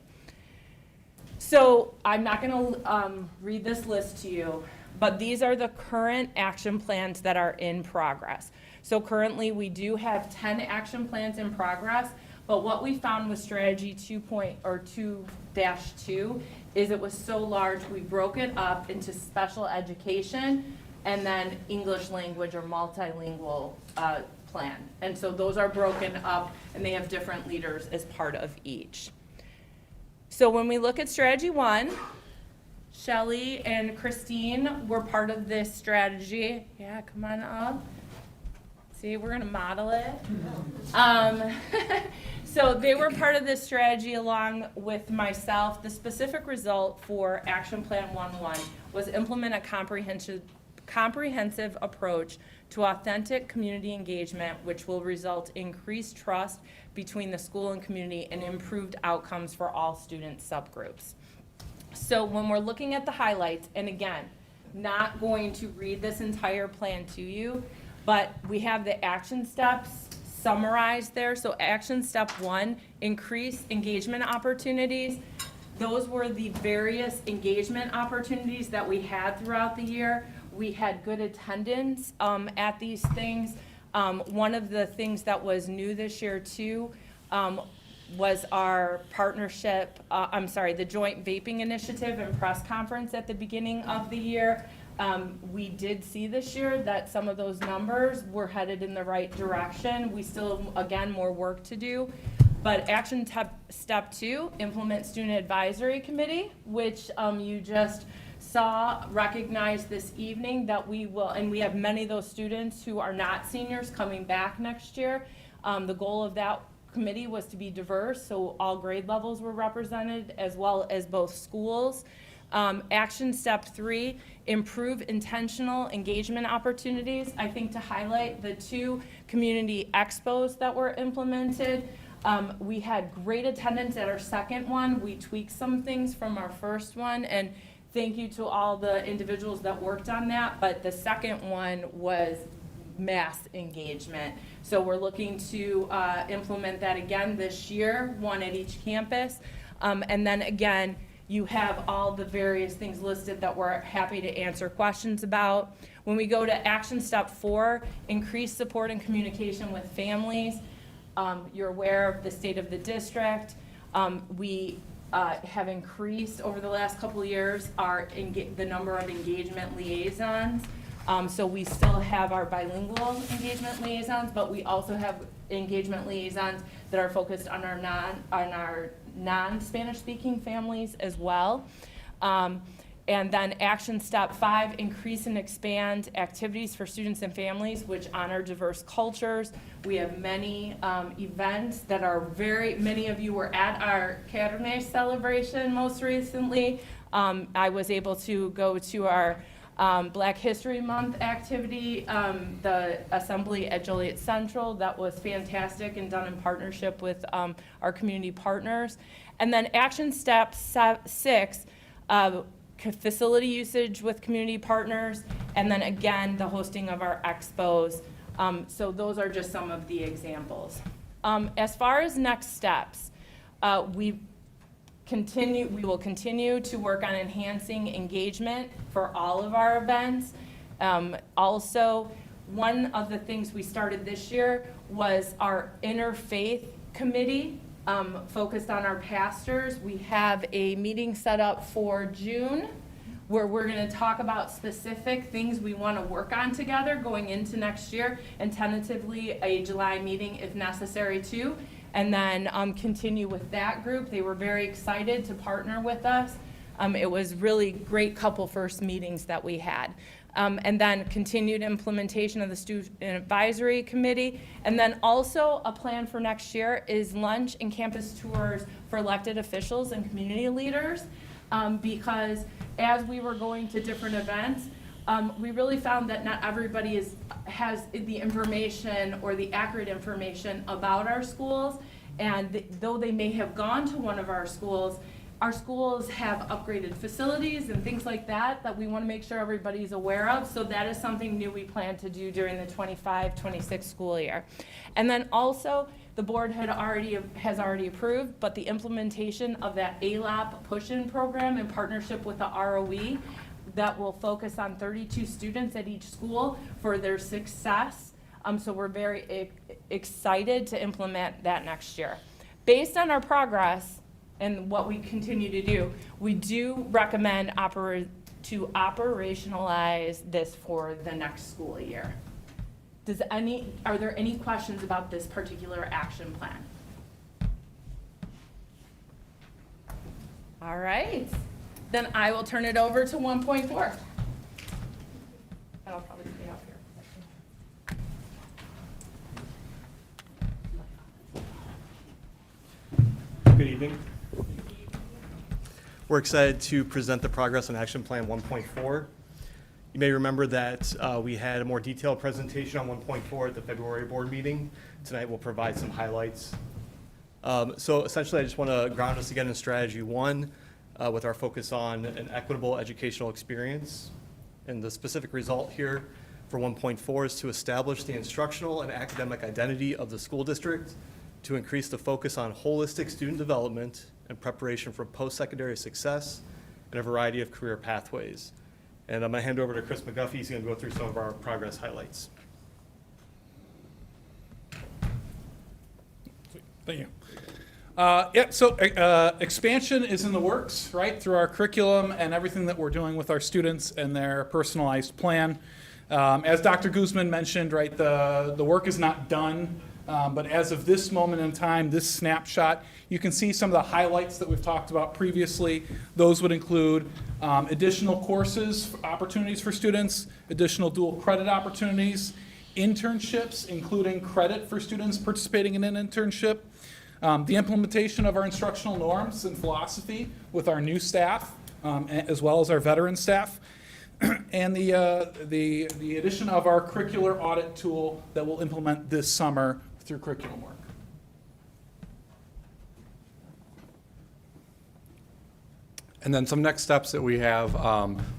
So I'm not going to read this list to you, but these are the current action plans that are in progress. So currently, we do have 10 action plans in progress, but what we found with strategy 2.2-2 is it was so large, we broke it up into special education and then English language or multilingual plan. And so those are broken up and they have different leaders as part of each. So when we look at strategy 1, Shelley and Christine were part of this strategy. Yeah, come on up. See, we're going to model it. So they were part of this strategy along with myself. The specific result for Action Plan 1.1 was implement a comprehensive approach to authentic community engagement, which will result in increased trust between the school and community and improved outcomes for all student subgroups. So when we're looking at the highlights, and again, not going to read this entire plan to you, but we have the action steps summarized there. So action step 1, increase engagement opportunities. Those were the various engagement opportunities that we had throughout the year. We had good attendance at these things. One of the things that was new this year too was our partnership, the joint vaping initiative and press conference at the beginning of the year. We did see this year that some of those numbers were headed in the right direction. We still have, again, more work to do. But action step 2, implement student advisory committee, which you just saw recognized this evening that we will, and we have many of those students who are not seniors coming back next year. The goal of that committee was to be diverse, so all grade levels were represented as well as both schools. Action step 3, improve intentional engagement opportunities. I think to highlight the 2 community expos that were implemented. We had great attendance at our second one. We tweaked some things from our first one, and thank you to all the individuals that worked on that, but the second one was mass engagement. So we're looking to implement that again this year, 1 at each campus. And then again, you have all the various things listed that we're happy to answer questions about. When we go to action step 4, increase support and communication with families. You're aware of the state of the district. We have increased over the last couple of years the number of engagement liaisons. So we still have our bilingual engagement liaisons, but we also have engagement liaisons that are focused on our non-Spanish speaking families as well. And then action step 5, increase and expand activities for students and families which honor diverse cultures. We have many events that are many of you were at our Carne celebration most recently. I was able to go to our Black History Month activity, the assembly at Joliet Central. That was fantastic and done in partnership with our community partners. And then action step 6, facility usage with community partners, and then again, the hosting of our expos. So those are just some of the examples. As far as next steps, we will continue to work on enhancing engagement for all of our events. Also, one of the things we started this year was our interfaith committee, focused on our pastors. We have a meeting set up for June where we're going to talk about specific things we want to work on together going into next year, and tentatively a July meeting if necessary too. And then continue with that group. They were very excited to partner with us. It was really great couple first meetings that we had. And then continued implementation of the Student Advisory Committee. And then also a plan for next year is lunch and campus tours for elected officials and community leaders. Because as we were going to different events, we really found that not everybody has the information or the accurate information about our schools. And though they may have gone to one of our schools, our schools have upgraded facilities and things like that that we want to make sure everybody's aware of. So that is something new we plan to do during the 25-26 school year. And then also, the board has already approved, but the implementation of that ALAP push-in program in partnership with the ROE that will focus on 32 students at each school for their success. So we're very excited to implement that next year. Based on our progress and what we continue to do, we do recommend to operationalize this for the next school year. Are there any questions about this particular action plan? All right, then I will turn it over to 1.4. I'll probably stay up here. Good evening. We're excited to present the Progress on Action Plan 1.4. You may remember that we had a more detailed presentation on 1.4 at the February board meeting. Tonight we'll provide some highlights. So essentially I just want to ground us again in strategy 1 with our focus on an equitable educational experience. And the specific result here for 1.4 is to establish the instructional and academic identity of the school district, to increase the focus on holistic student development and preparation for post-secondary success and a variety of career pathways. And I'm going to hand over to Chris McGuffey. He's going to go through some of our progress highlights. Thank you. So expansion is in the works, right, through our curriculum and everything that we're doing with our students and their personalized plan. As Dr. Guzman mentioned, right, the work is not done, but as of this moment in time, this snapshot, you can see some of the highlights that we've talked about previously. Those would include additional courses, opportunities for students, additional dual credit opportunities, internships, including credit for students participating in an internship, the implementation of our instructional norms and philosophy with our new staff, as well as our veteran staff, and the addition of our curricular audit tool that we'll implement this summer through curriculum work. And then some next steps that we have,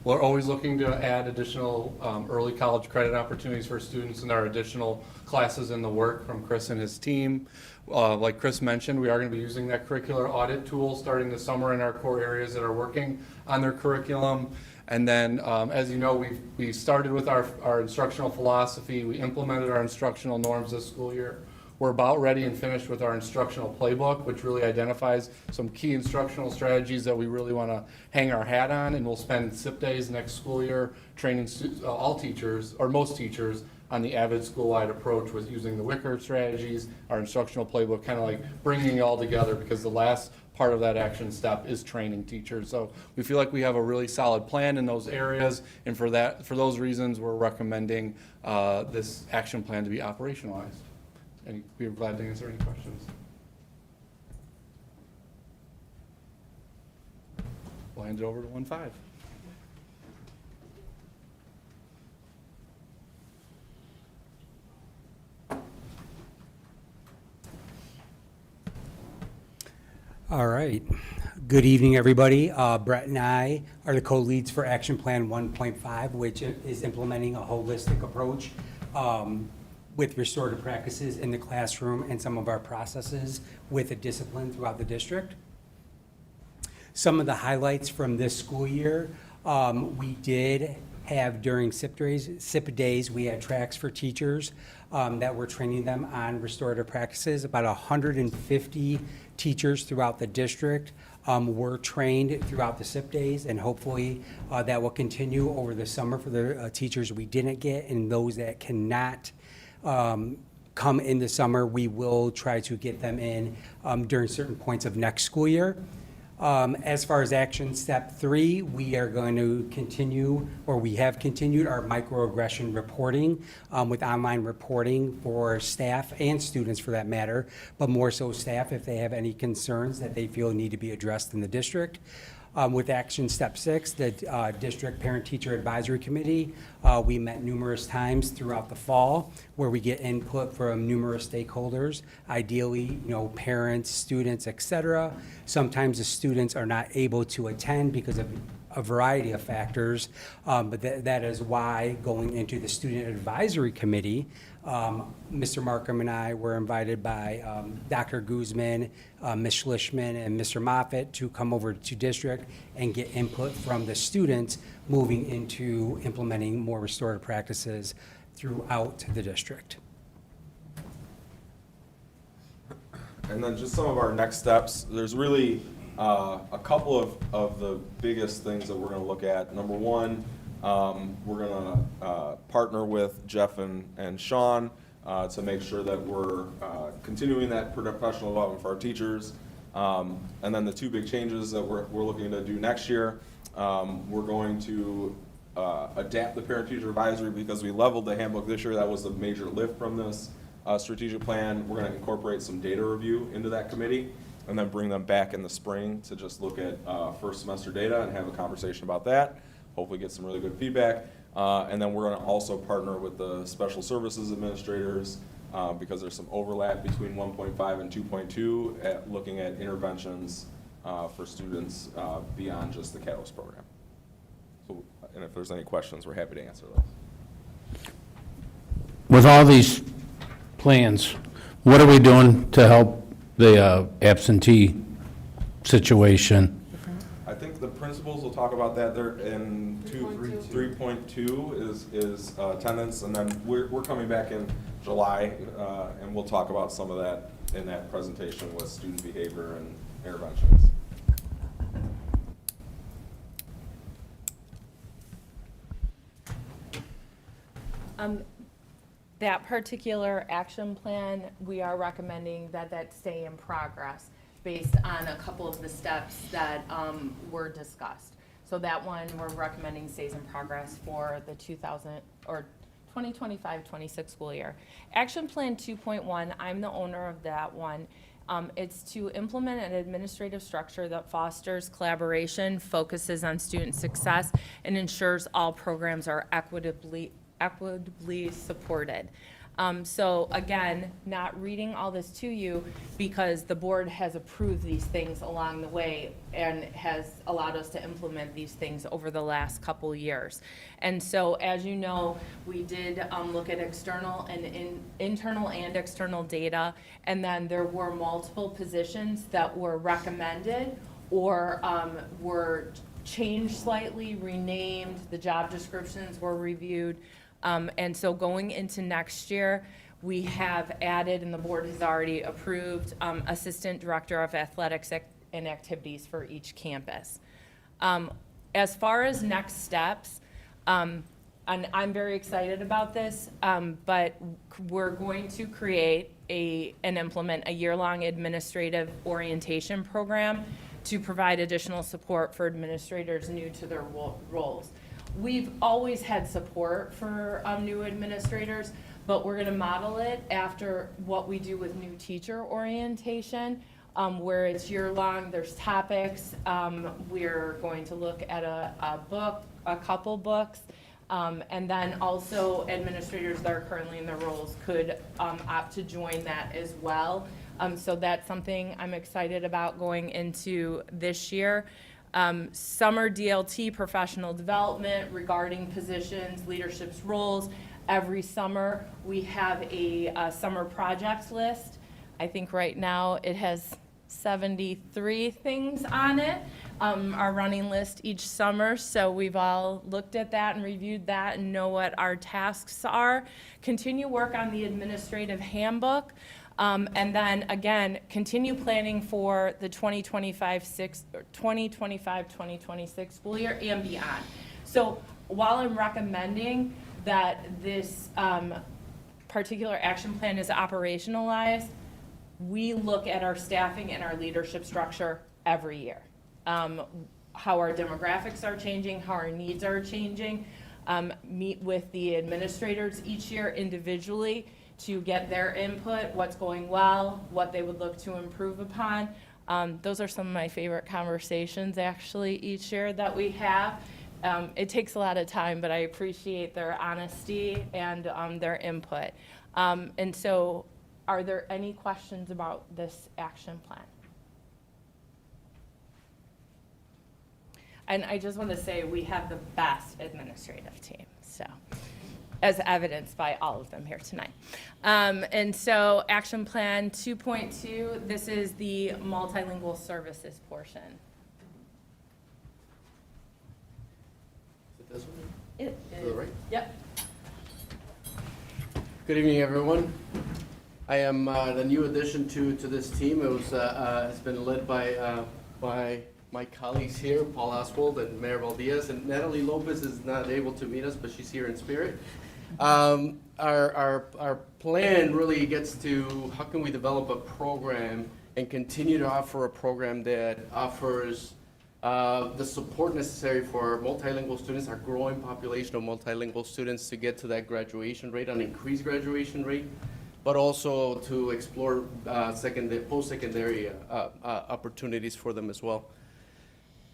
we're always looking to add additional early college credit opportunities for students and our additional classes in the work from Chris and his team. Like Chris mentioned, we are going to be using that curricular audit tool starting this summer in our core areas that are working on their curriculum. And then, as you know, we started with our instructional philosophy. We implemented our instructional norms this school year. We're about ready and finished with our instructional playbook, which really identifies some key instructional strategies that we really want to hang our hat on, and we'll spend SIP days next school year training all teachers, or most teachers, on the AVID school-wide approach with using the Wicker strategies, our instructional playbook, kind of like bringing it all together, because the last part of that action step is training teachers. So we feel like we have a really solid plan in those areas, and for those reasons, we're recommending this action plan to be operationalized. And we're glad to answer any questions. We'll hand it over to 1.5. All right. Good evening, everybody. Brett and I are the co-leads for Action Plan 1.5, which is implementing a holistic approach with restorative practices in the classroom and some of our processes with a discipline throughout the district. Some of the highlights from this school year, we did have during SIP days, we had tracks for teachers that were training them on restorative practices. About 150 teachers throughout the district were trained throughout the SIP days, and hopefully that will continue over the summer for the teachers we didn't get, and those that cannot come in the summer, we will try to get them in during certain points of next school year. As far as action step 3, we are going to continue, or we have continued our microaggression reporting with online reporting for staff and students for that matter, but more so staff if they have any concerns that they feel need to be addressed in the district. With action step 6, the district parent-teacher advisory committee, we met numerous times throughout the fall where we get input from numerous stakeholders, ideally, parents, students, et cetera. Sometimes the students are not able to attend because of a variety of factors, but that is why going into the student advisory committee, Mr. Markham and I were invited by Dr. Guzman, Ms. Schlishman, and Mr. Moffitt to come over to district and get input from the students moving into implementing more restorative practices throughout the district. And then just some of our next steps. There's really a couple of the biggest things that we're going to look at. Number one, we're going to partner with Jeff and Sean to make sure that we're continuing that professional development for our teachers. And then the two big changes that we're looking to do next year, we're going to adapt the parent-teacher advisory because we leveled the handbook this year. That was a major lift from this strategic plan. We're going to incorporate some data review into that committee and then bring them back in the spring to just look at first semester data and have a conversation about that. Hopefully get some really good feedback. And then we're going to also partner with the special services administrators because there's some overlap between 1.5 and 2.2 at looking at interventions for students beyond just the Catalyst program. So, and if there's any questions, we're happy to answer those. With all these plans, what are we doing to help the absentee situation? I think the principals will talk about that there in 3.2 is attendance, and then we're coming back in July, and we'll talk about some of that in that presentation with student behavior and interventions. That particular action plan, we are recommending that stay in progress based on a couple of the steps that were discussed. So that one, we're recommending stays in progress for the 2025-26 school year. Action Plan 2.1, I'm the owner of that one. It's to implement an administrative structure that fosters collaboration, focuses on student success, and ensures all programs are equitably supported. So again, not reading all this to you because the board has approved these things along the way and has allowed us to implement these things over the last couple years. And so, as you know, we did look at external and internal and external data, and then there were multiple positions that were recommended or were changed slightly, renamed, the job descriptions were reviewed. And so going into next year, we have added, and the board has already approved, Assistant Director of Athletics and Activities for each campus. As far as next steps, and I'm very excited about this, but we're going to create and implement a year-long administrative orientation program to provide additional support for administrators new to their roles. We've always had support for new administrators, but we're going to model it after what we do with new teacher orientation, where it's year-long, there's topics. We're going to look at a couple books, and then also administrators that are currently in their roles could opt to join that as well. So that's something I'm excited about going into this year. Summer DLT, professional development regarding positions, leadership's roles. Every summer, we have a summer projects list. I think right now it has 73 things on it, our running list each summer. So we've all looked at that and reviewed that and know what our tasks are. Continue work on the administrative handbook. And then again, continue planning for the 2025-2026 school year and beyond. So while I'm recommending that this particular action plan is operationalized, we look at our staffing and our leadership structure every year. How our demographics are changing, how our needs are changing. Meet with the administrators each year individually to get their input, what's going well, what they would look to improve upon. Those are some of my favorite conversations, actually, each year that we have. It takes a lot of time, but I appreciate their honesty and their input. And so, are there any questions about this action plan? And I just want to say, we have the best administrative team, so, as evidenced by all of them here tonight. And so, action plan 2.2, this is the multilingual services portion. This one? It To the right? Yep. Good evening, everyone. I am the new addition to this team. It was it's been led by my colleagues here, Paul Oswald and Mayor Valdez, and Natalie Lopez is not able to meet us, but she's here in spirit. Our plan really gets to how can we develop a program and continue to offer a program that offers the support necessary for multilingual students, our growing population of multilingual students, to get to that graduation rate, an increased graduation rate, but also to explore post-secondary opportunities for them as well.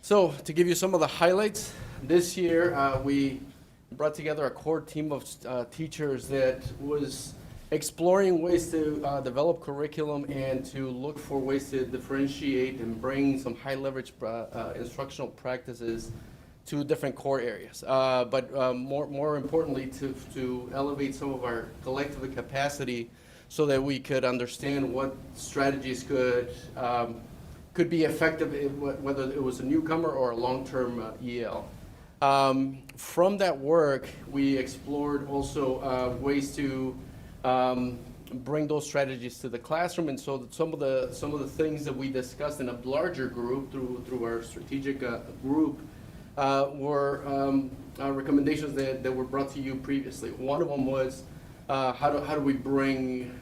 So to give you some of the highlights, this year we brought together a core team of teachers that was exploring ways to develop curriculum and to look for ways to differentiate and bring some high leverage instructional practices to different core areas. But more importantly, to elevate some of our collective capacity so that we could understand what strategies could be effective, whether it was a newcomer or a long-term EL. From that work, we explored also ways to bring those strategies to the classroom, and so some of the things that we discussed in a larger group through our strategic group were recommendations that were brought to you previously. One of them was how do we bring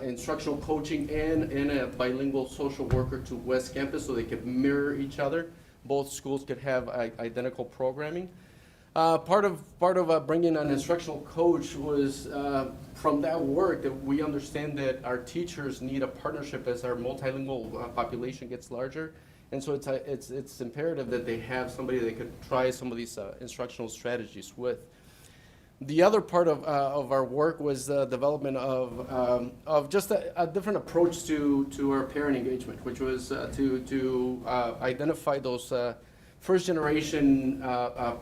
instructional coaching and a bilingual social worker to West Campus so they could mirror each other. Both schools could have identical programming. Part of bringing an instructional coach was from that work that we understand that our teachers need a partnership as our multilingual population gets larger, and so it's imperative that they have somebody they could try some of these instructional strategies with. The other part of our work was the development of just a different approach to our parent engagement, which was to identify those first generation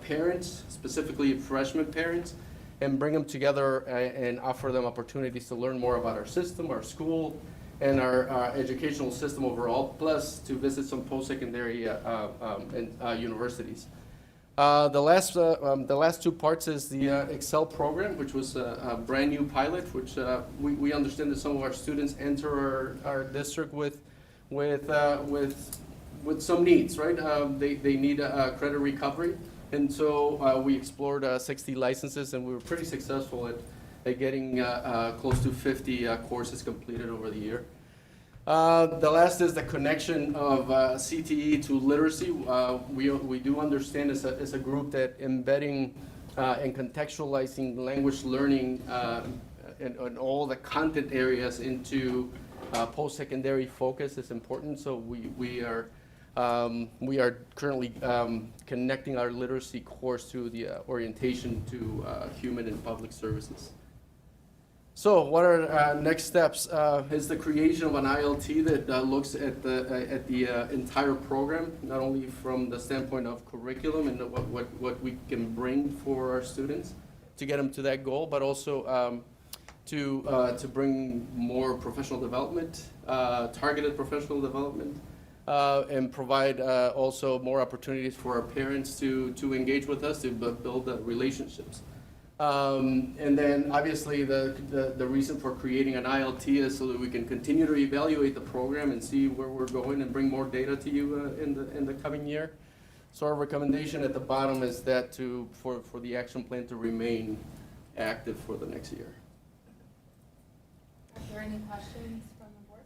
parents, specifically freshman parents, and bring them together and offer them opportunities to learn more about our system, our school, and our educational system overall, plus to visit some post-secondary universities. The last two parts is the Excel program, which was a brand new pilot, which we understand that some of our students enter our district with some needs, right? They need a credit recovery, and so we explored 60 licenses, and we were pretty successful at getting close to 50 courses completed over the year. The last is the connection of CTE to literacy. We do understand as a group that embedding and contextualizing language learning and all the content areas into post-secondary focus is important. So we are currently connecting our literacy course to the orientation to human and public services. So what are next steps? Is the creation of an ILT that looks at the entire program, not only from the standpoint of curriculum and what we can bring for our students to get them to that goal, but also to bring more professional development, targeted professional development, and provide also more opportunities for our parents to engage with us, to build relationships. And then obviously the reason for creating an ILT is so that we can continue to evaluate the program and see where we're going and bring more data to you in the coming year. So our recommendation at the bottom is that for the action plan to remain active for the next year. Are there any questions from the board?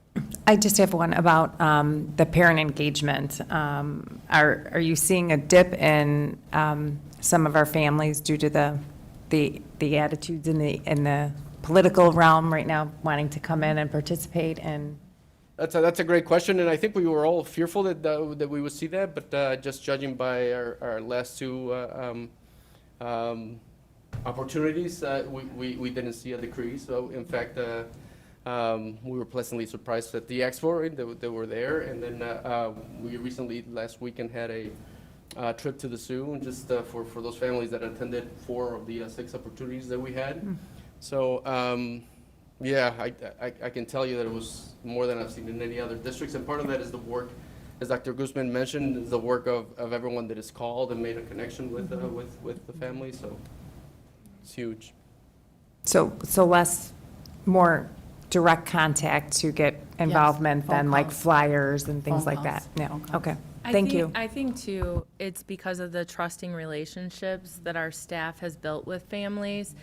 I just have one about the parent engagement. Are you seeing a dip in some of our families due to the attitudes in the political realm right now, wanting to come in and participate in That's a great question, and I think we were all fearful that we would see that, but just judging by our last two opportunities, we didn't see a decrease. So in fact, we were pleasantly surprised at the expo rate that were there, and then we recently last weekend had a trip to the zoo, just for those families that attended 4 of the 6 opportunities that we had. So. Yeah, I can tell you that it was more than I've seen in any other districts, and part of that is the work, as Dr. Guzman mentioned, is the work of everyone that is called and made a connection with the family, so it's huge. So more direct contact to get involvement phone than like calls. flyers and things Phone like that? calls. No, okay, thank you. I think too, it's because of the trusting relationships that our staff has built with families.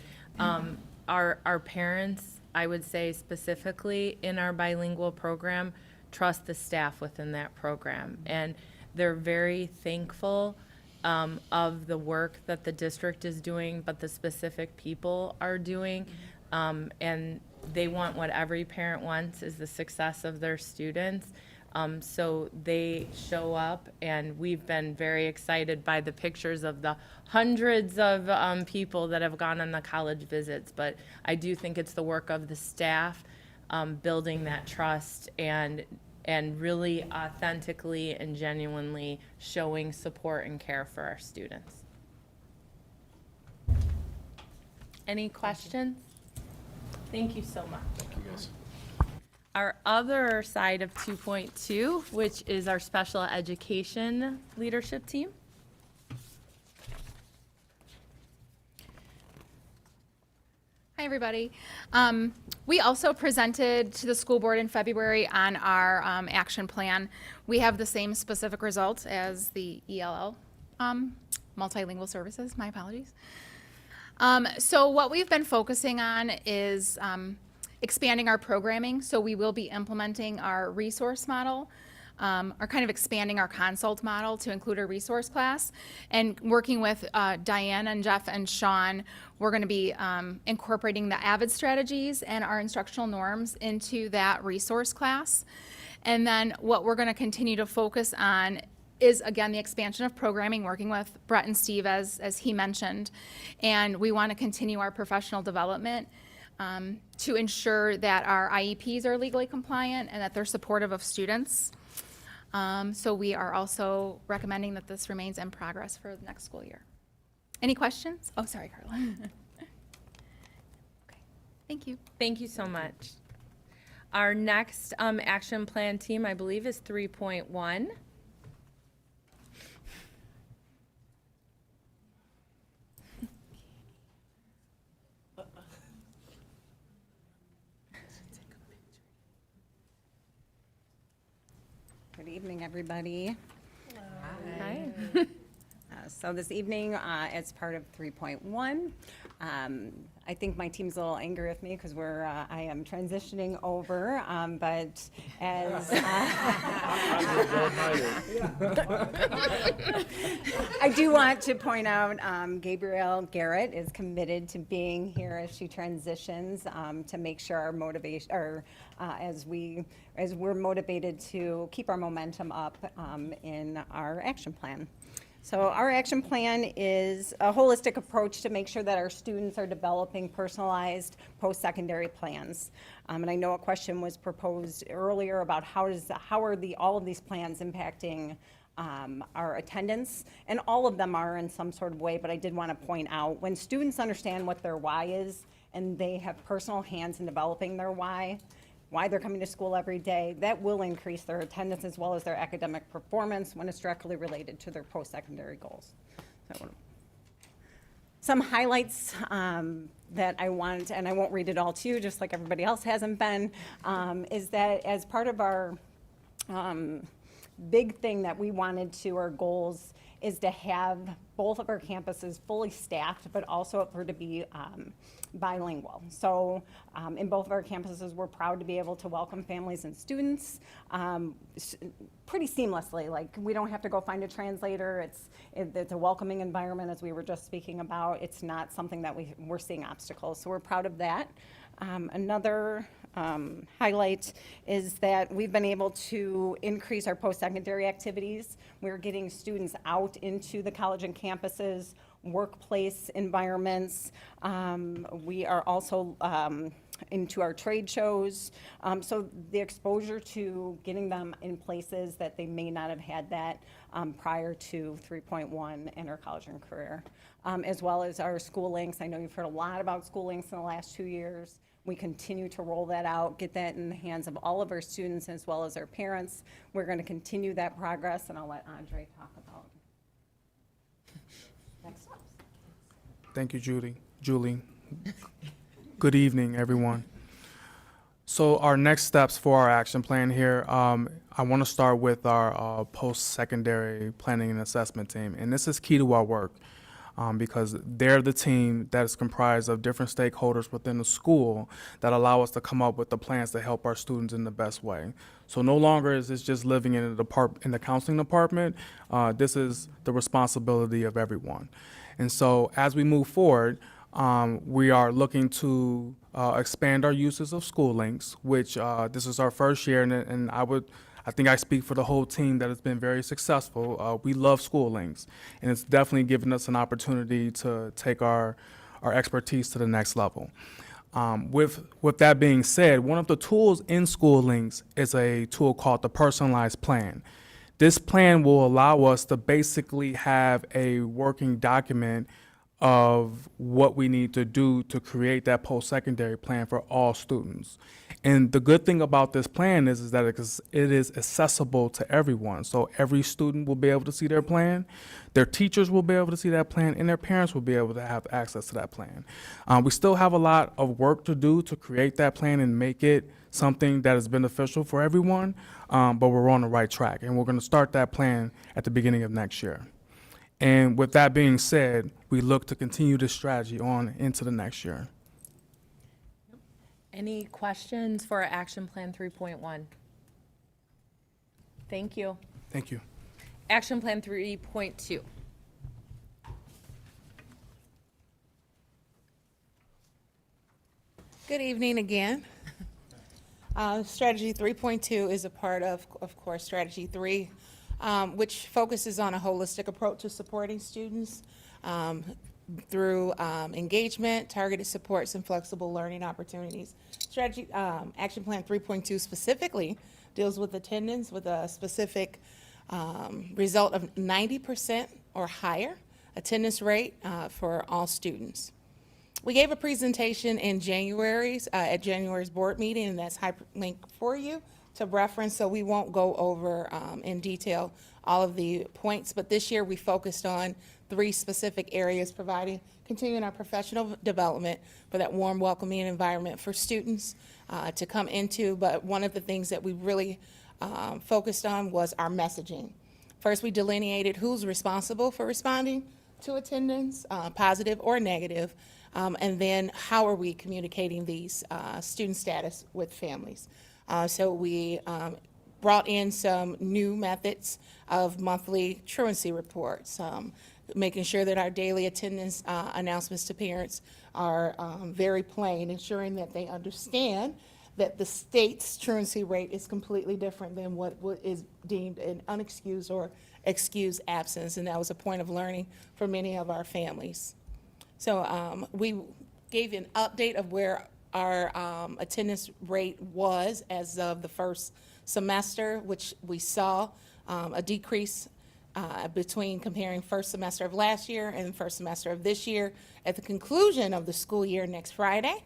Our parents, I would say specifically in our bilingual program, trust the staff within that program. And they're very thankful of the work that the district is doing, but the specific people are doing. And they want what every parent wants is the success of their students. So they show up, and we've been very excited by the pictures of the hundreds of people that have gone on the college visits. But I do think it's the work of the staff building that trust and really authentically and genuinely showing support and care for our students. Any questions? Thank you so much. Thank you, guys. Our other side of 2.2, which is our special education leadership team. Hi, everybody. We also presented to the school board in February on our action plan. We have the same specific results as the ELL, multilingual services, my apologies. So what we've been focusing on is expanding our programming. So we will be implementing our resource model, or kind of expanding our consult model to include a resource class. And working with Diane and Jeff and Sean, we're going to be incorporating the AVID strategies and our instructional norms into that resource class. And then what we're going to continue to focus on is, again, the expansion of programming, working with Brett and Steve, as he mentioned. And we want to continue our professional development to ensure that our IEPs are legally compliant and that they're supportive of students. So we are also recommending that this remains in progress for the next school year. Any questions? Oh, sorry, Carla. Okay, thank you. Thank you so much. Our next action plan team, I believe, is 3.1. Good evening, everybody. Hi. So this evening, as part of 3.1, I think my team's a little angry with me because I am transitioning over, but as I do want to point out, Gabrielle Garrett is committed to being here as she transitions to make sure our motivation, or as we're motivated to keep our momentum up in our action plan. So our action plan is a holistic approach to make sure that our students are developing personalized post-secondary plans. And I know a question was proposed earlier about how are all of these plans impacting our attendance, and all of them are in some sort of way, but I did want to point out, when students understand what their why is and they have personal hands in developing their why they're coming to school every day, that will increase their attendance as well as their academic performance when it's directly related to their post-secondary goals. So, some highlights that I want, and I won't read it all to you, just like everybody else hasn't been, is that as part of our big thing that we wanted to, our goals, is to have both of our campuses fully staffed, but also for it to be bilingual. So in both of our campuses, we're proud to be able to welcome families and students pretty seamlessly. Like, we don't have to go find a translator. It's a welcoming environment, as we were just speaking about. It's not something that we're seeing obstacles, so we're proud of that. Another highlight is that we've been able to increase our post-secondary activities. We're getting students out into the college and campuses, workplace environments. We are also into our trade shows. So the exposure to getting them in places that they may not have had that prior to 3.1 in our college and career, as well as our school links. I know you've heard a lot about school links in the last 2 years. We continue to roll that out, get that in the hands of all of our students as well as our parents. We're going to continue that progress, and I'll let Andre talk about next steps. Thank you, Julie. Good evening, everyone. So our next steps for our action plan here, I want to start with our post-secondary planning and assessment team. And this is key to our work because they're the team that is comprised of different stakeholders within the school that allow us to come up with the plans to help our students in the best way. So no longer is this just living in the counseling department. This is the responsibility of everyone. And so as we move forward, we are looking to expand our uses of school links, which this is our first year, and I think I speak for the whole team that has been very successful. We love school links, and it's definitely given us an opportunity to take our expertise to the next level. With that being said, one of the tools in school links is a tool called the personalized plan. This plan will allow us to basically have a working document of what we need to do to create that post-secondary plan for all students. And the good thing about this plan is that it is accessible to everyone. So every student will be able to see their plan, their teachers will be able to see that plan, and their parents will be able to have access to that plan. We still have a lot of work to do to create that plan and make it something that is beneficial for everyone, but we're on the right track. And we're going to start that plan at the beginning of next year. And with that being said, we look to continue this strategy on into the next year. Any questions for Action Plan 3.1? Thank you. Thank you. Action Plan 3.2. Good evening again. Strategy 3.2 is a part of course, Strategy 3, which focuses on a holistic approach to supporting students through engagement, targeted supports, and flexible learning opportunities. Strategy Action Plan 3.2 specifically deals with attendance with a specific result of 90% or higher attendance rate for all students. We gave a presentation in January's at January's board meeting, and that's hyperlinked for you to reference, so we won't go over in detail all of the points, but this year we focused on 3 specific areas, continuing our professional development for that warm, welcoming environment for students to come into. But one of the things that we really focused on was our messaging. First, we delineated who's responsible for responding to attendance, positive or negative, and then how are we communicating these student status with families. So we brought in some new methods of monthly truancy reports, making sure that our daily attendance announcements to parents are very plain, ensuring that they understand that the state's truancy rate is completely different than what is deemed an unexcused or excused absence, and that was a point of learning for many of our families. So we gave an update of where our attendance rate was as of the first semester, which we saw a decrease between comparing first semester of last year and first semester of this year. At the conclusion of the school year next Friday,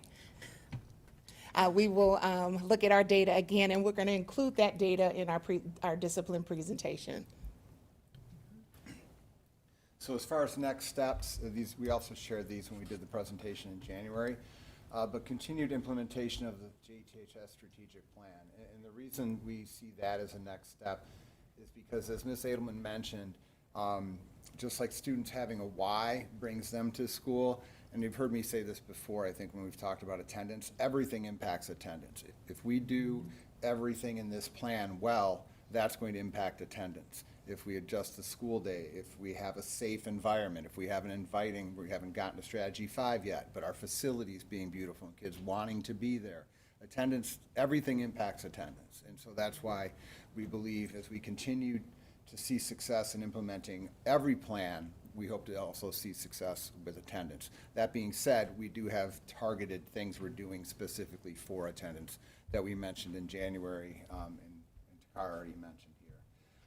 we will look at our data again, and we're going to include that data in our discipline presentation. So as far as next steps, we also shared these when we did the presentation in January, but continued implementation of the JTHS strategic plan. And the reason we see that as a next step is because, as Ms. Edelman mentioned, just like students having a why brings them to school, and you've heard me say this before, I think, when we've talked about attendance, everything impacts attendance. If we do everything in this plan well, that's going to impact attendance. If we adjust the school day, if we have a safe environment, if we have an inviting, we haven't gotten to strategy 5 yet, but our facilities being beautiful and kids wanting to be there, Attendance, everything impacts attendance. And so that's why we believe as we continue to see success in implementing every plan, we hope to also see success with attendance. That being said, we do have targeted things we're doing specifically for attendance that we mentioned in January, and Takara already mentioned here.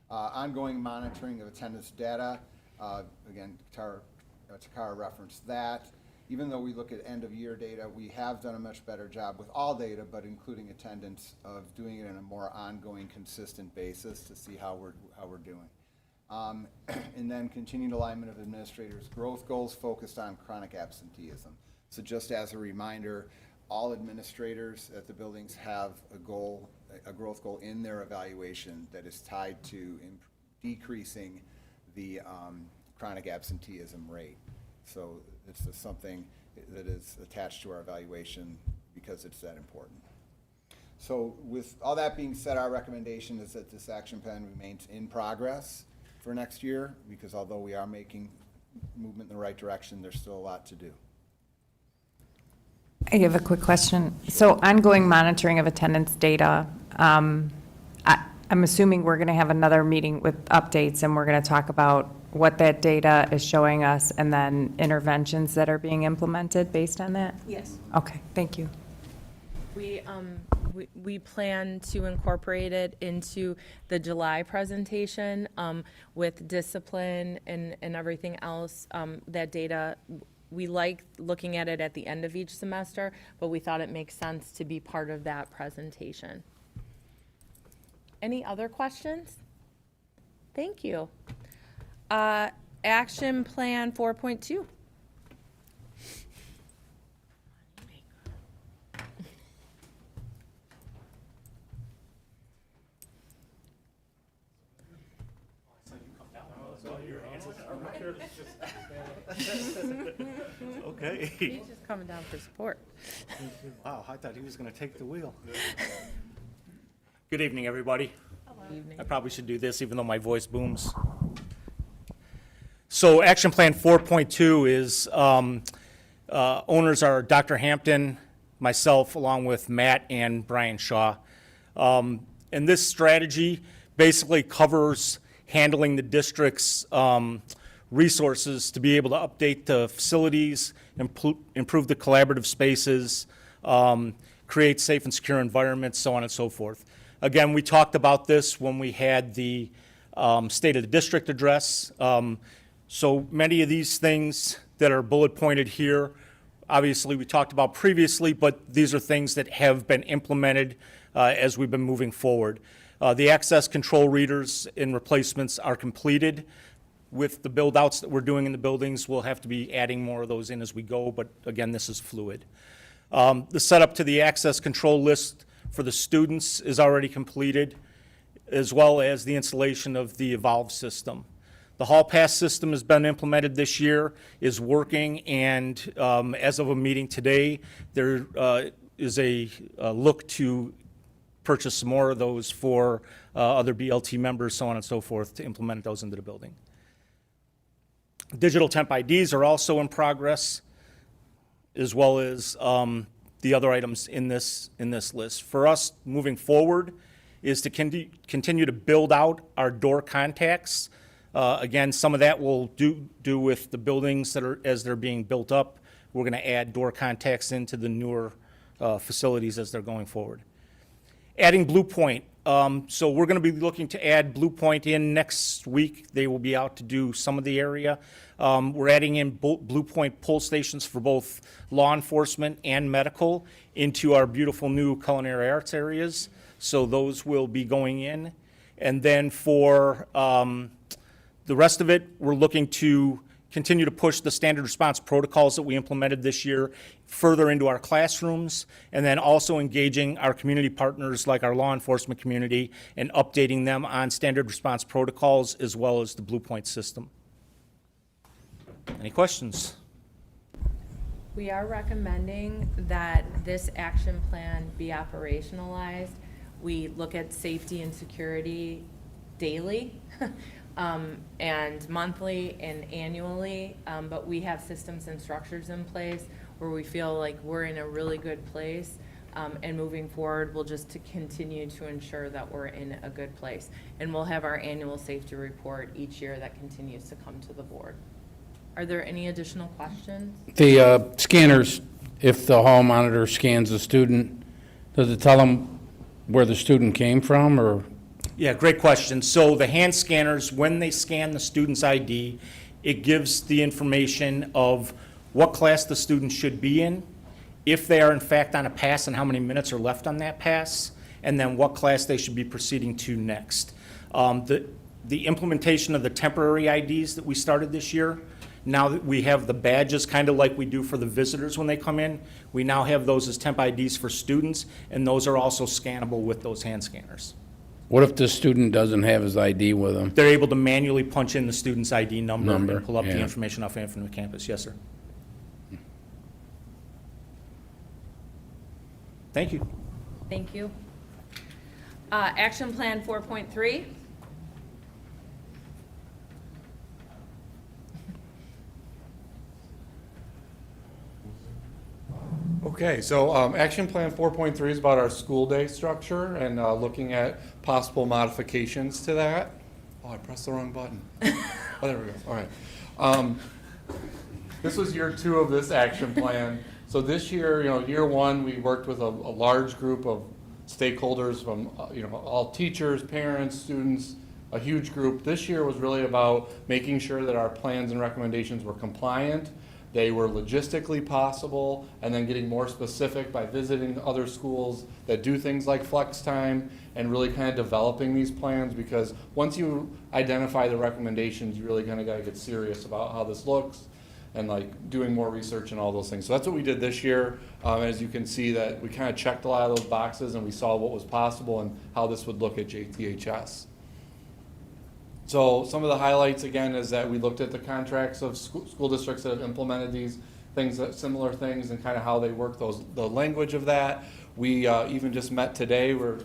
Ongoing monitoring of attendance data, again, Takara referenced that. Even though we look at end-of-year data, we have done a much better job with all data, but including attendance, of doing it in a more ongoing, consistent basis to see how we're doing. And then continued alignment of administrators' growth goals focused on chronic absenteeism. So just as a reminder, all administrators at the buildings have a growth goal in their evaluation that is tied to decreasing the chronic absenteeism rate. So it's just something that is attached to our evaluation because it's that important. So with all that being said, our recommendation is that this action plan remains in progress for next year, because although we are making movement in the right direction, there's still a lot to do. I have a quick question. So ongoing monitoring of attendance data, I'm assuming we're going to have another meeting with updates, and we're going to talk about what that data is showing us and then interventions that are being implemented based on that? Yes. Okay, thank you. We plan to incorporate it into the July presentation with discipline and everything else. That data, we like looking at it at the end of each semester, but we thought it makes sense to be part of that presentation. Any other questions? Thank you. Action Plan 4.2. Okay. He's just coming down for support. Wow, I thought he was going to take the wheel. Good evening, everybody. Evening. I probably should do this even though my voice booms. So Action Plan 4.2 is, owners are Dr. Hampton, myself, along with Matt and Brian Shaw. And this strategy basically covers handling the district's resources to be able to update the facilities, improve the collaborative spaces, create safe and secure environments, so on and so forth. Again, we talked about this when we had the State of the District address. So many of these things that are bullet pointed here, obviously we talked about previously, but these are things that have been implemented as we've been moving forward. The access control readers and replacements are completed. With the build-outs that we're doing in the buildings, we'll have to be adding more of those in as we go, but again, this is fluid. The setup to the access control list for the students is already completed, as well as the installation of the Evolve system. The Hall Pass system has been implemented this year, is working, and as of a meeting today, there is a look to purchase some more of those for other BLT members, so on and so forth, to implement those into the building. Digital temp IDs are also in progress, as well as the other items in this list. For us, moving forward, is to continue to build out our door contacts. Again, some of that will do with the buildings that are, as they're being built up. We're going to add door contacts into the newer facilities as they're going forward. Adding Blue Point. So we're going to be looking to add Blue Point in next week. They will be out to do some of the area. We're adding in Blue Point pull stations for both law enforcement and medical into our beautiful new culinary arts areas. So those will be going in. And then for the rest of it, we're looking to continue to push the standard response protocols that we implemented this year further into our classrooms, and then also engaging our community partners like our law enforcement community and updating them on standard response protocols as well as the Blue Point system. Any questions? We are recommending that this action plan be operationalized. We look at safety and security daily. And monthly and annually, but we have systems and structures in place where we feel like we're in a really good place. And moving forward, we'll just to continue to ensure that we're in a good place. And we'll have our annual safety report each year that continues to come to the board. Are there any additional questions? The scanners, if the hall monitor scans the student, does it tell them where the student came from, or? Yeah, great question. So the hand scanners, when they scan the student's ID, it gives the information of what class the student should be in, if they are in fact on a pass and how many minutes are left on that pass, and then what class they should be proceeding to next. The implementation of the temporary IDs that we started this year, now that we have the badges, kind of like we do for the visitors when they come in, we now have those as temp IDs for students, and those are also scannable with those hand scanners. What if the student doesn't have his ID with him? They're able to manually punch in the student's ID number and pull up the yeah. information off Infinite Campus. Yes, sir. Thank you. Thank you. Action Plan 4.3. Okay, so Action Plan 4.3 is about our school day structure and looking at possible modifications to that. Oh, I pressed the wrong button. Oh, there we go. All right. This was year 2 of this action plan. So this year, year 1, we worked with a large group of stakeholders from, all teachers, parents, students, a huge group. This year was really about making sure that our plans and recommendations were compliant, they were logistically possible, and then getting more specific by visiting other schools that do things like flex time and really kind of developing these plans, because once you identify the recommendations, you really kind of got to get serious about how this looks and like doing more research and all those things. So that's what we did this year. As you can see, that we kind of checked a lot of those boxes and we saw what was possible and how this would look at JTHS. So some of the highlights, again, is that we looked at the contracts of school districts that have implemented these things, similar things, and kind of how they work the language of that. We even just met today. We're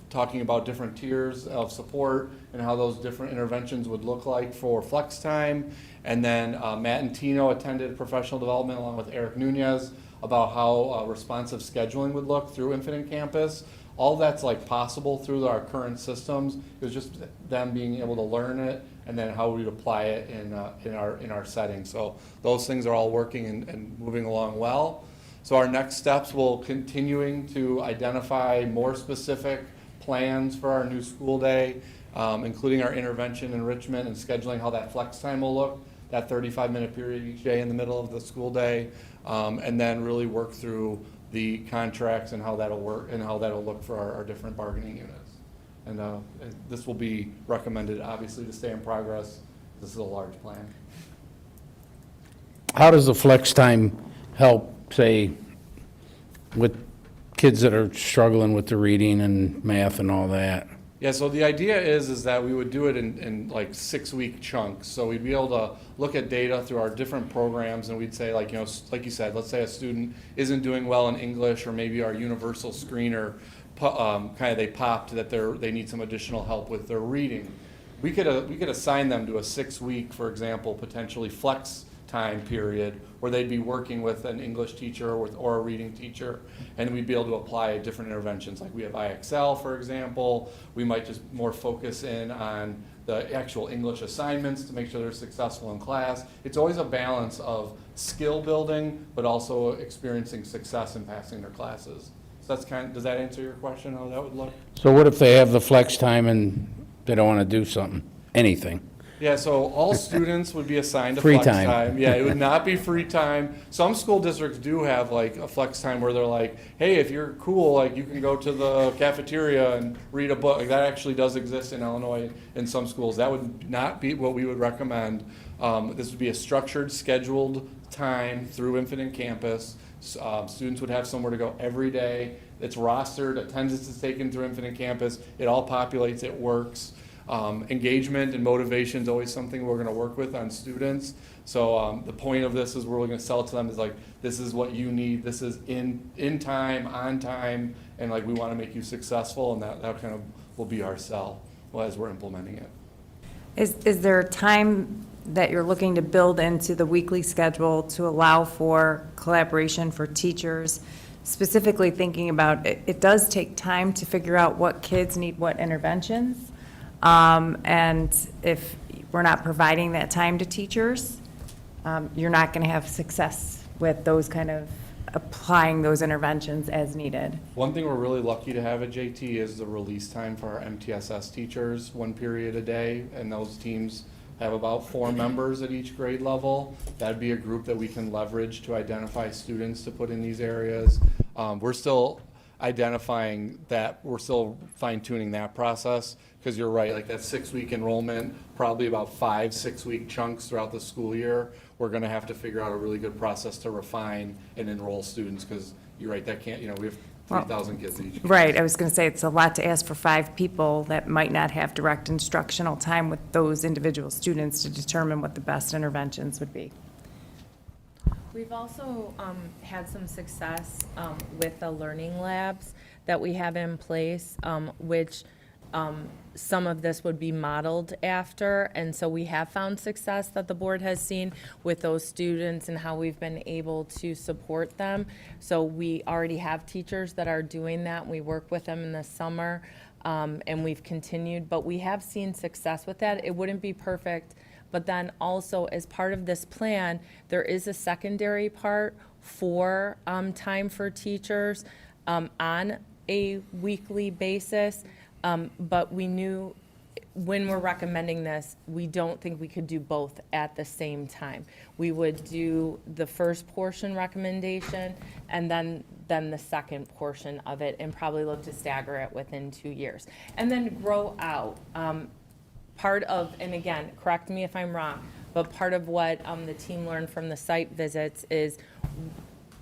talking about different tiers of support and how those different interventions would look like for flex time. And then Matt and Tino attended professional development along with Eric Nunez about how responsive scheduling would look through Infinite Campus. All that's like possible through our current systems. It was just them being able to learn it and then how we'd apply it in our setting. So those things are all working and moving along well. So our next steps will continuing to identify more specific plans for our new school day, including our intervention, enrichment, and scheduling how that flex time will look, that 35-minute period each day in the middle of the school day, and then really work through the contracts and how that'll work and how that'll look for our different bargaining units. And this will be recommended, obviously, to stay in progress. This is a large plan. How does the flex time help, say, with kids that are struggling with the reading and math and all that? Yeah, so the idea is that we would do it in like 6-week chunks. So we'd be able to look at data through our different programs, and we'd say, like, like you said, let's say a student isn't doing well in English, or maybe our universal screener kind of they popped that they need some additional help with their reading. We could assign them to a 6-week, for example, potentially flex time period where they'd be working with an English teacher or a reading teacher, and we'd be able to apply different interventions. Like we have IXL, for example. We might just more focus in on the actual English assignments to make sure they're successful in class. It's always a balance of skill building, but also experiencing success in passing their classes. So that's does that answer your question, how that would look? So what if they have the flex time and they don't want to do something, anything? Yeah, so all students would be assigned a Free flex time. time. Yeah, it would not be free time. Some school districts do have like a flex time where they're like, hey, if you're cool, like you can go to the cafeteria and read a book. Like that actually does exist in Illinois in some schools. That would not be what we would recommend. This would be a structured, scheduled time through Infinite Campus. Students would have somewhere to go every day. It's rostered, attendance is taken through Infinite Campus. It all populates, it works. Engagement and motivation is always something we're going to work with on students. So the point of this is we're going to sell it to them is like, this is what you need. This is in time, on time, and like we want to make you successful, and that kind of will be our sell as we're implementing it. Is there a time that you're looking to build into the weekly schedule to allow for collaboration for teachers specifically thinking about, it does take time to figure out what kids need what interventions. And if we're not providing that time to teachers, you're not going to have success with those kind of applying those interventions as needed. One thing we're really lucky to have at JT is the release time for our MTSS teachers, 1 period a day, and those teams have about 4 members at each grade level. That'd be a group that we can leverage to identify students to put in these areas. We're still identifying that, we're still fine tuning that process, because you're right, like that 6-week enrollment, probably about 5 6-week chunks throughout the school year. We're gonna have to figure out a really good process to refine and enroll students, because you're right, that can't, we have 3,000 kids at each. Right, I was going to say, it's a lot to ask for 5 people that might not have direct instructional time with those individual students to determine what the best interventions would be. We've also had some success with the learning labs that we have in place, which some of this would be modeled after. And so we have found success that the board has seen with those students and how we've been able to support them. So we already have teachers that are doing that. We work with them in the summer, and we've continued. But we have seen success with that. It wouldn't be perfect. But then also, as part of this plan, there is a secondary part for time for teachers on a weekly basis. But we knew when we're recommending this, we don't think we could do both at the same time. We would do the first portion recommendation and then the second portion of it, and probably look to stagger it within 2 years. And then grow out. Part of, and again, correct me if I'm wrong, but part of what the team learned from the site visits is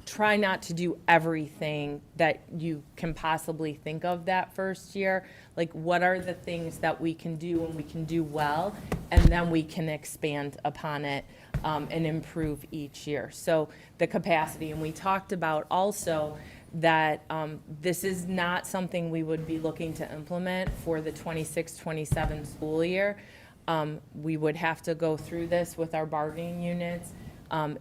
try not to do everything that you can possibly think of that first year. Like, what are the things that we can do and we can do well, and then we can expand upon it and improve each year. So the capacity, and we talked about also that this is not something we would be looking to implement for the 26-27 school year. We would have to go through this with our bargaining units.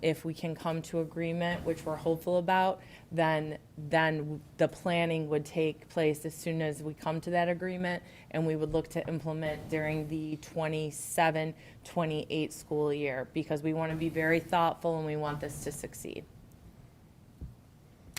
If we can come to agreement, which we're hopeful about, then the planning would take place as soon as we come to that agreement, and we would look to implement during the 27-28 school year, because we want to be very thoughtful and we want this to succeed.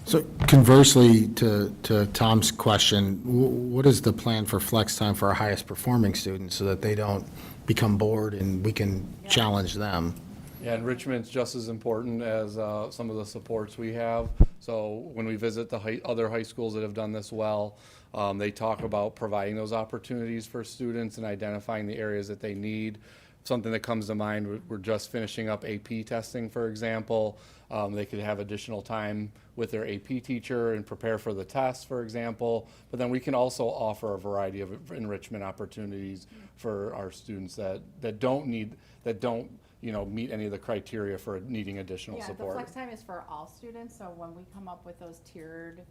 So conversely to Tom's question, what is the plan for flex time for our highest performing students so that they don't become bored and we can challenge them? Yeah, enrichment's just as important as some of the supports we have. So when we visit the other high schools that have done this well, they talk about providing those opportunities for students and identifying the areas that they need. Something that comes to mind, we're just finishing up AP testing, for example. They could have additional time with their AP teacher and prepare for the test, for example. But then we can also offer a variety of enrichment opportunities for our students that don't meet any of the criteria for needing additional support. The flex time is for all students, so when we come up with those tiered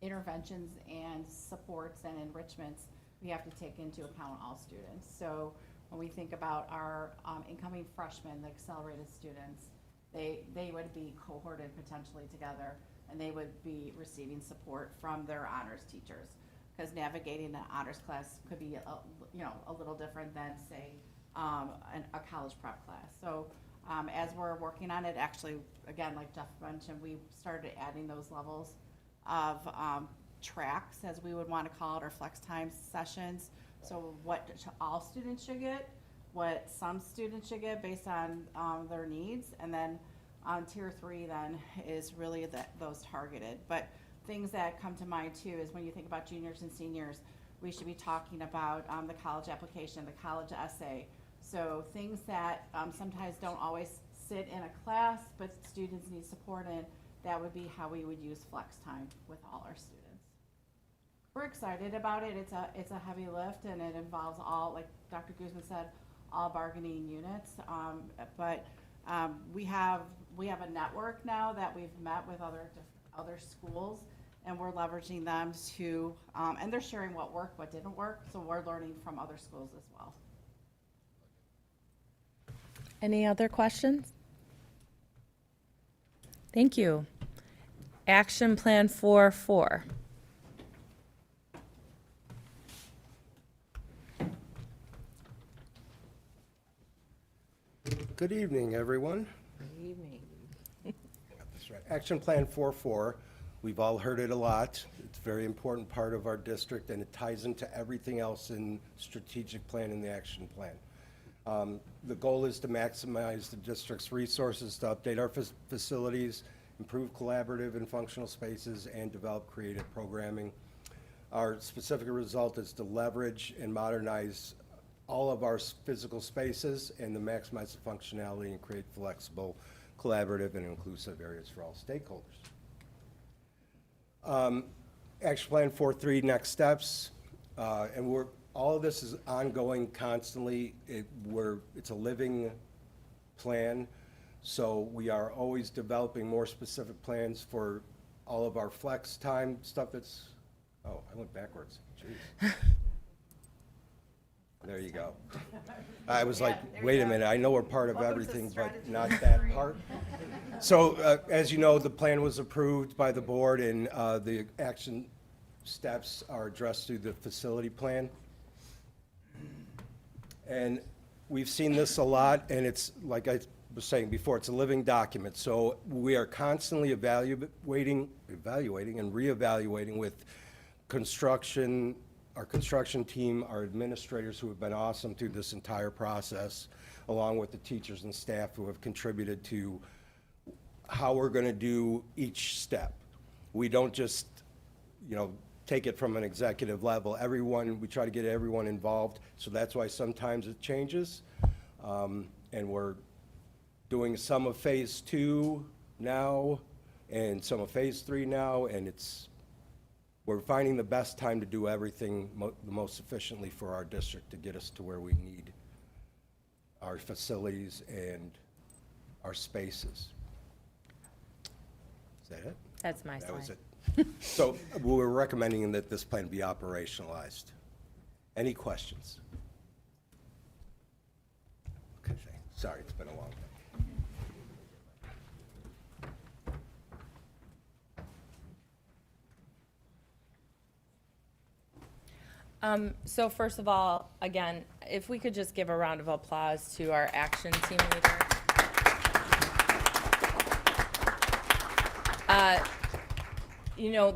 interventions and supports and enrichments, we have to take into account all students. So when we think about our incoming freshmen, the accelerated students, they would be cohorted potentially together, and they would be receiving support from their honors teachers, because navigating an honors class could be a little different than, say, a college prep class. So as we're working on it, actually, again, like Jeff mentioned, we started adding those levels of tracks, as we would want to call it, or flex time sessions. So what all students should get, what some students should get based on their needs, and then on tier 3 then is really those targeted. But things that come to mind too is when you think about juniors and seniors, we should be talking about the college application, the college essay. So things that sometimes don't always sit in a class, but students need support in, that would be how we would use flex time with all our students. We're excited about it. It's a heavy lift, and it involves all, like Dr. Guzman said, all bargaining units. But we have a network now that we've met with other schools, and we're leveraging them to, and they're sharing what worked, what didn't work. So we're learning from other schools as well. Any other questions? Thank you. Action Plan 4.4. Good evening, everyone. Good evening. That's right. Action Plan 4.4, we've all heard it a lot. It's a very important part of our district, and it ties into everything else in strategic plan and the action plan. The goal is to maximize the district's resources to update our facilities, improve collaborative and functional spaces, and develop creative programming. Our specific result is to leverage and modernize all of our physical spaces and to maximize the functionality and create flexible, collaborative, and inclusive areas for all stakeholders. Action Plan 4.3, next steps, and all of this is ongoing constantly. It's a living plan, so we are always developing more specific plans for all of our flex time stuff that's, oh, I went backwards, jeez. There you go. I was like, wait a minute, I know we're part of everything, but not that part. So, as you know, the plan was approved by the board, and the action steps are addressed through the facility plan. And we've seen this a lot, and it's, like I was saying before, it's a living document. So we are constantly evaluating and reevaluating with construction, our construction team, our administrators who have been awesome through this entire process, along with the teachers and staff who have contributed to how we're going to do each step. We don't just, take it from an executive level. We try to get everyone involved, so that's why sometimes it changes. And we're doing some of phase 2 now and some of phase 3 now, and we're finding the best time to do everything the most efficiently for our district to get us to where we need our facilities and our spaces. Is that it? That's my slide. That was it. So we're recommending that this plan be operationalized. Any questions? Okay, sorry, it's been a long day. So first of all, again, if we could just give a round of applause to our action team leader.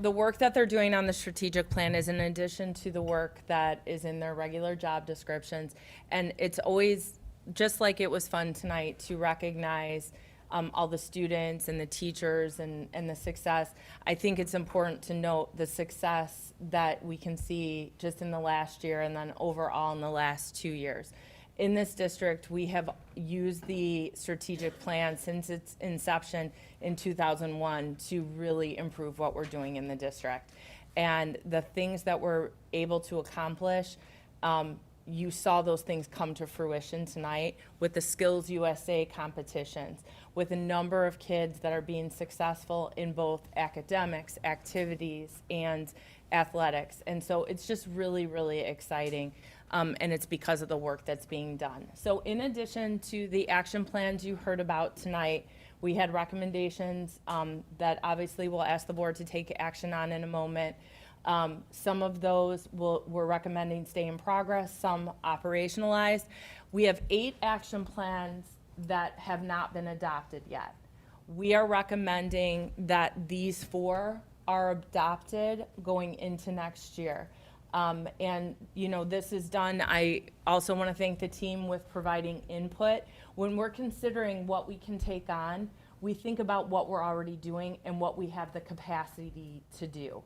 The work that they're doing on the strategic plan is in addition to the work that is in their regular job descriptions. And it's always, just like it was fun tonight to recognize all the students and the teachers and the success, I think it's important to note the success that we can see just in the last year and then overall in the last 2 years. In this district, we have used the strategic plan since its inception in 2001 to really improve what we're doing in the district. And the things that we're able to accomplish, you saw those things come to fruition tonight with the Skills USA competitions, with a number of kids that are being successful in both academics, activities, and athletics. And so it's just really, really exciting. And it's because of the work that's being done. So in addition to the action plans you heard about tonight, we had recommendations that obviously we'll ask the board to take action on in a moment. Some of those we're recommending stay in progress, some operationalized. We have 8 action plans that have not been adopted yet. We are recommending that these 4 are adopted going into next year. This is done. I also want to thank the team with providing input. When we're considering what we can take on, we think about what we're already doing and what we have the capacity to do.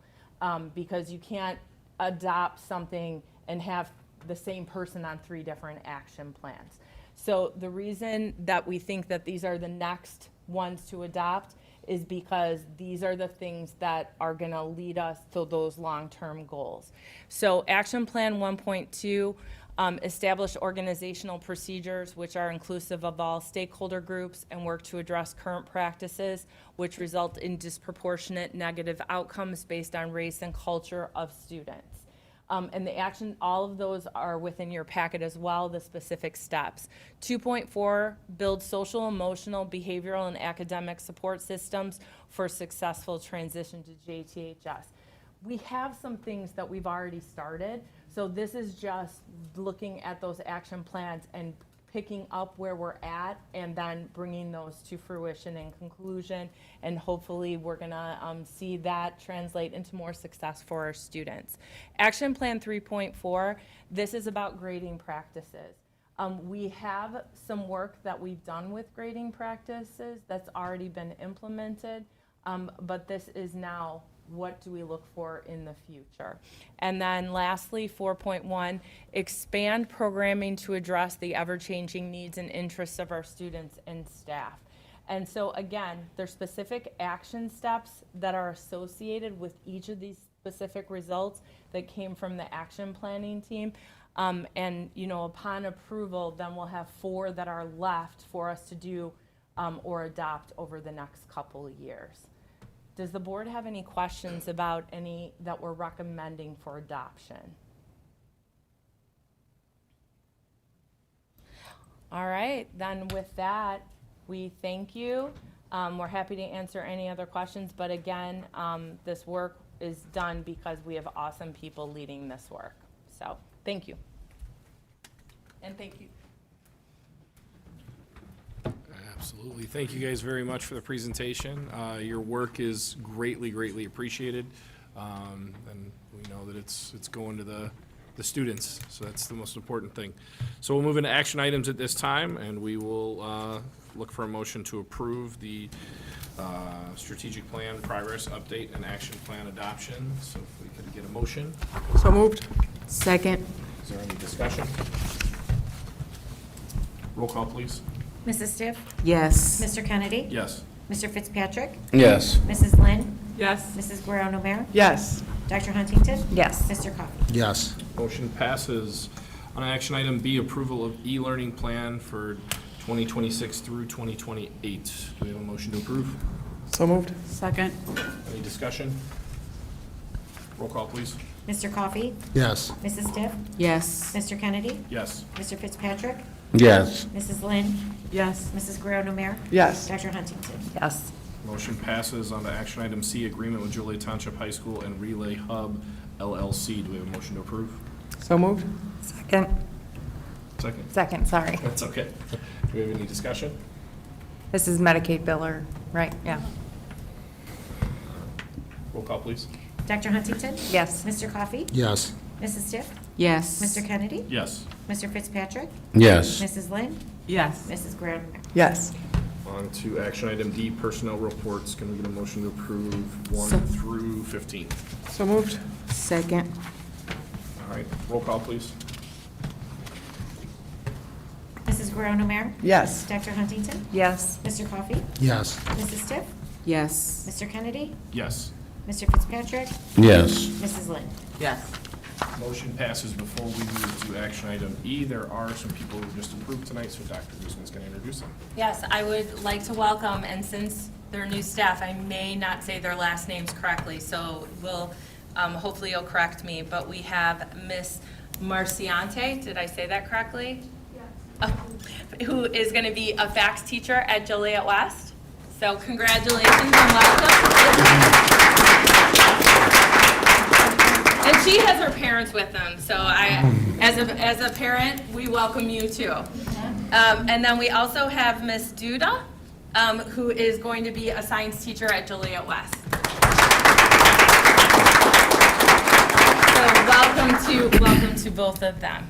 Because you can't adopt something and have the same person on 3 different action plans. So the reason that we think that these are the next ones to adopt is because these are the things that are going to lead us to those long-term goals. So Action Plan 1.2, establish organizational procedures which are inclusive of all stakeholder groups and work to address current practices which result in disproportionate negative outcomes based on race and culture of students. And the action, all of those are within your packet as well, the specific steps. 2.4, build social, emotional, behavioral, and academic support systems for successful transition to JTHS. We have some things that we've already started, so this is just looking at those action plans and picking up where we're at and then bringing those to fruition and conclusion, and hopefully we're gonna see that translate into more success for our students. Action Plan 3.4, this is about grading practices. We have some work that we've done with grading practices that's already been implemented, but this is now what do we look for in the future. And then lastly, 4.1, expand programming to address the ever-changing needs and interests of our students and staff. And so again, there's specific action steps that are associated with each of these specific results that came from the action planning team. And you know, upon approval, then we'll have 4 that are left for us to do or adopt over the next couple of years. Does the board have any questions about any that we're recommending for adoption? All right, then with that, we thank you. We're happy to answer any other questions, but again, this work is done because we have awesome people leading this work. So, thank you. And thank you. Absolutely. Thank you guys very much for the presentation. Your work is greatly, greatly appreciated. And we know that it's going to the students, so that's the most important thing. So we'll move into action items at this time, and we will look for a motion to approve the strategic plan progress update and action plan adoption. So if we could get a motion. So moved. Second. Is there any discussion? Roll call, please. Mrs. Stiff? Yes. Mr. Kennedy? Yes. Mr. Fitzpatrick? Yes. Mrs. Lynn? Yes. Mrs. Guerrero-Numer? Yes. Dr. Huntington? Yes. Mr. Coffey? Yes. Motion passes. On action item B, approval of e-learning plan for 2026 through 2028. Do we have a motion to approve? So moved. Second. Any discussion? Roll call, please. Mr. Coffey? Yes. Mrs. Stiff? Yes. Mr. Kennedy? Yes. Mr. Fitzpatrick? Yes. Mrs. Lynn? Yes. Mrs. Guerrero-Numer? Yes. Dr. Huntington? Yes. Motion passes. On to action item C, agreement with Joliet Township High School and Relay Hub LLC. Do we have a motion to approve? So moved. Second. Second. Second, sorry. That's okay. Do we have any discussion? This is Medicaid biller, right? Yeah. Roll call, please. Dr. Huntington? Yes. Mr. Coffey? Yes. Mrs. Stiff? Yes. Mr. Kennedy? Yes. Mr. Fitzpatrick? Yes. Mrs. Lynn? Yes. Mrs. Guerrero-Numer? Yes. On to action item D, personnel reports. Can we get a motion to approve 1 So- through 15? So moved. Second. All right, roll call, please. Mrs. Guerrero-Numer? Yes. Dr. Huntington? Yes. Mr. Coffey? Yes. Mrs. Stiff? Yes. Mr. Kennedy? Yes. Mr. Fitzpatrick? Yes. Mrs. Lynn? Yes. Motion passes. Before we move to action item E, there are some people who just approved tonight, so Dr. Guzman's going to introduce them. Yes, I would like to welcome, and since they're new staff, I may not say their last names correctly, so we'll, hopefully you'll correct me, but we have Miss Marciante, did I say that correctly? Yes. Who is going to be a fax teacher at Joliet West. So congratulations and welcome. And she has her parents with them, so as a parent, we welcome you too. And then we also have Miss Duda, who is going to be a science teacher at Joliet West. So welcome to both of them.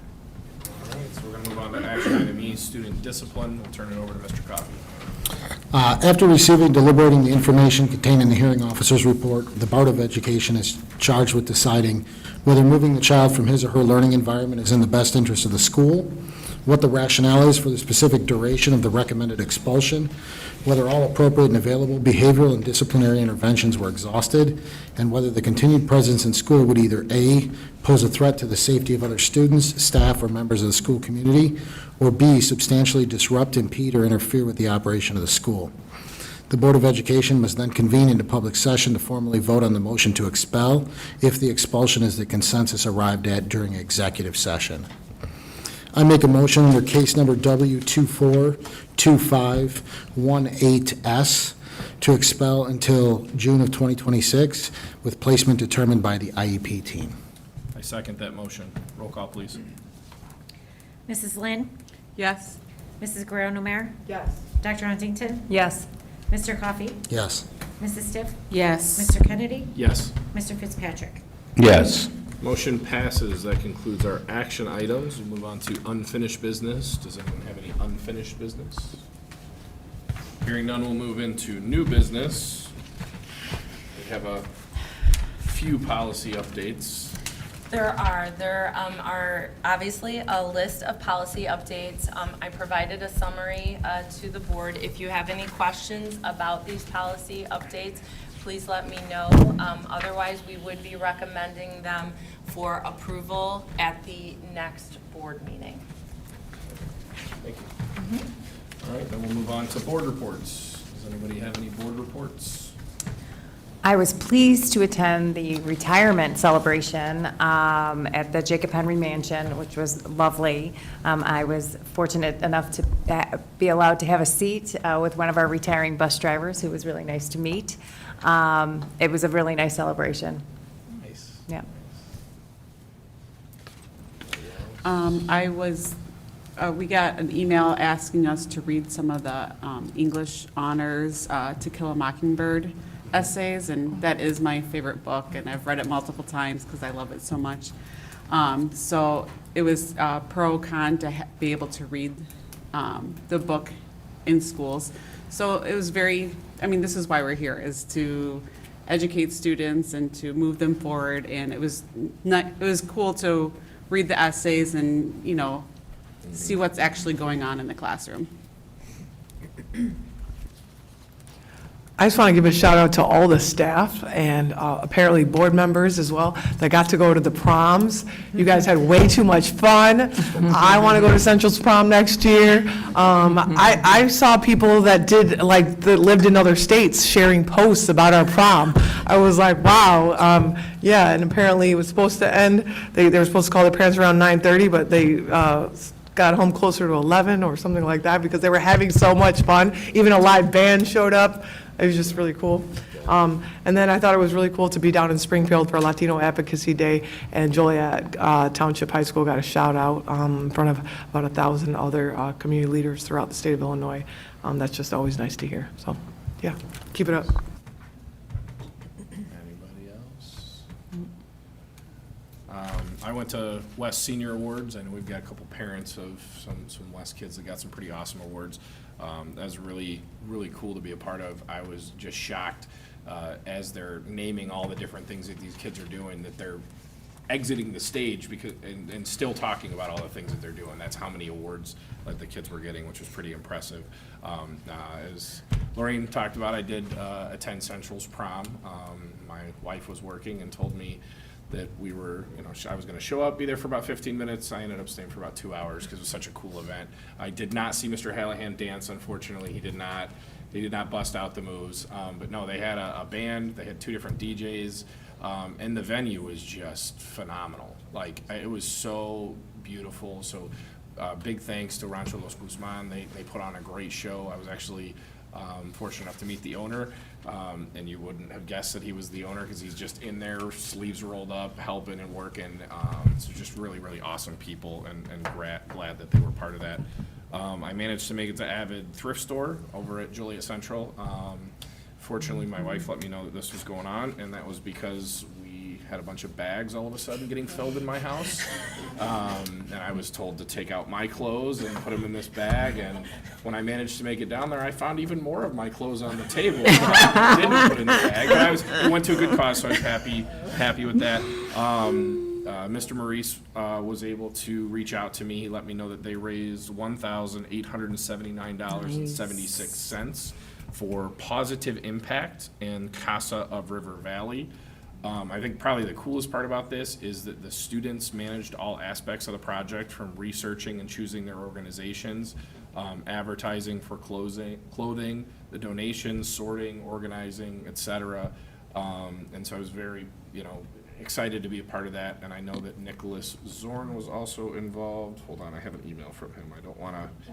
All right, so we're going to move on to action item E, student discipline. We'll turn it over to Mr. Coffey. After receiving and deliberating the information contained in the hearing officer's report, the Board of Education is charged with deciding whether moving the child from his or her learning environment is in the best interest of the school, what the rationale is for the specific duration of the recommended expulsion, whether all appropriate and available behavioral and disciplinary interventions were exhausted, and whether the continued presence in school would either A, pose a threat to the safety of other students, staff, or members of the school community, or B, substantially disrupt, impede, or interfere with the operation of the school. The Board of Education must then convene into public session to formally vote on the motion to expel if the expulsion is the consensus arrived at during executive session. I make a motion under case number W242518S to expel until June of 2026 with placement determined by the IEP team. I second that motion. Roll call, please. Mrs. Lynn? Yes. Mrs. Guerrero-Numer? Yes. Dr. Huntington? Yes. Mr. Coffey? Yes. Mrs. Stiff? Yes. Mr. Kennedy? Yes. Mr. Fitzpatrick? Yes. Motion passes. That concludes our action items. We'll move on to unfinished business. Does anyone have any unfinished business? Hearing none, we'll move into new business. We have a few policy updates. There are obviously a list of policy updates. I provided a summary to the board. If you have any questions about these policy updates, please let me know. Otherwise, we would be recommending them for approval at the next board meeting. Thank you. All right, then we'll move on to board reports. Does anybody have any board reports? I was pleased to attend the retirement celebration at the Jacob Henry Mansion, which was lovely. I was fortunate enough to be allowed to have a seat with one of our retiring bus drivers, who was really nice to meet. It was a really nice celebration. Nice. Yeah. We got an email asking us to read some of the English honors To Kill a Mockingbird essays, and that is my favorite book, and I've read it multiple times because I love it so much. So it was pro con to be able to read the book in schools. So it was this is why we're here, is to educate students and to move them forward, and it was cool to read the essays and, see what's actually going on in the classroom. I just want to give a shout out to all the staff and apparently board members as well that got to go to the proms. You guys had way too much fun. I want to go to Central's prom next year. I saw people that that lived in other states sharing posts about our prom. I was like, wow. Yeah, and apparently it was supposed to end, they were supposed to call their parents around 9:30, but they got home closer to 11 or something like that because they were having so much fun. Even a live band showed up. It was just really cool. And then I thought it was really cool to be down in Springfield for Latino Advocacy Day, and Joliet Township High School got a shout out in front of about 1,000 other community leaders throughout the state of Illinois. That's just always nice to hear. So, yeah, keep it up. Anybody else? I went to West Senior Awards. I know we've got a couple parents of some West kids that got some pretty awesome awards. That was really, really cool to be a part of. I was just shocked as they're naming all the different things that these kids are doing, that they're exiting the stage and still talking about all the things that they're doing. That's how many awards that the kids were getting, which was pretty impressive. As Lorraine talked about, I did attend Central's prom. My wife was working and told me that we were, I was going to show up, be there for about 15 minutes. I ended up staying for about 2 hours because it was such a cool event. I did not see Mr. Hallahan dance, unfortunately. He did not bust out the moves. But no, they had a band. They had 2 different DJs. And the venue was just phenomenal. It was so beautiful. So big thanks to Rancho Los Guzman. They put on a great show. I was actually fortunate enough to meet the owner, and you wouldn't have guessed that he was the owner because he's just in there, sleeves rolled up, helping and working. So just really, really awesome people, and glad that they were part of that. I managed to make it to Avid Thrift Store over at Joliet Central. Fortunately, my wife let me know that this was going on, and that was because we had a bunch of bags all of a sudden getting filled in my house. And I was told to take out my clothes and put them in this bag. And when I managed to make it down there, I found even more of my clothes on the table that I didn't put in the bag. But it went to a good cause, so I was happy with that. Mr. Maurice was able to reach out to me. He let me know that they raised $1,879.76 for Positive Impact and Casa of River Valley. I think probably the coolest part about this is that the students managed all aspects of the project, from researching and choosing their organizations, advertising for clothing, the donations, sorting, organizing, et cetera. And so I was very, excited to be a part of that, and I know that Nicholas Zorn was also involved. Hold on, I have an email from him. I don't want to.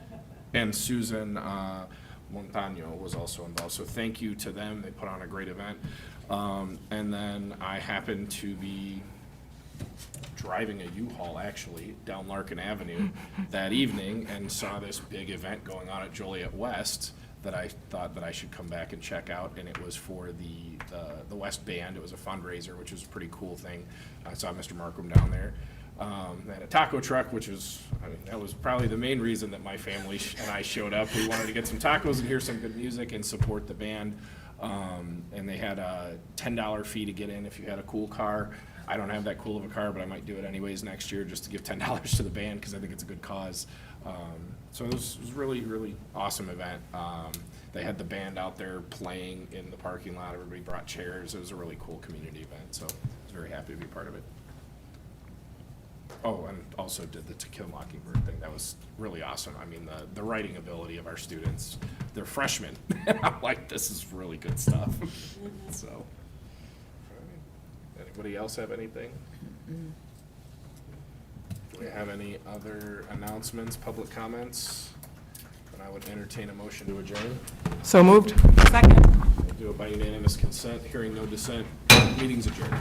And Susan Montano was also involved. So thank you to them. They put on a great event. And then I happened to be driving a U-Haul actually down Larkin Avenue that evening and saw this big event going on at Joliet West that I thought that I should come back and check out, and it was for the West Band. It was a fundraiser, which was a pretty cool thing. I saw Mr. Markham down there. They had a taco truck, which was, that was probably the main reason that my family and I showed up. We wanted to get some tacos and hear some good music and support the band. And they had a $10 fee to get in if you had a cool car. I don't have that cool of a car, but I might do it anyways next year just to give $10 to the band because I think it's a good cause. So it was really, really awesome event. They had the band out there playing in the parking lot. Everybody brought chairs. It was a really cool community event, so I was very happy to be part of it. Oh, and also did the To Kill a Mockingbird thing. That was really awesome. I mean, the writing ability of our students, they're freshmen. I'm like, this is really good stuff. So, anybody else have anything? Do we have any other announcements, public comments? And I would entertain a motion to adjourn. So moved. Second. We'll do it by unanimous consent. Hearing no dissent, meeting's adjourned.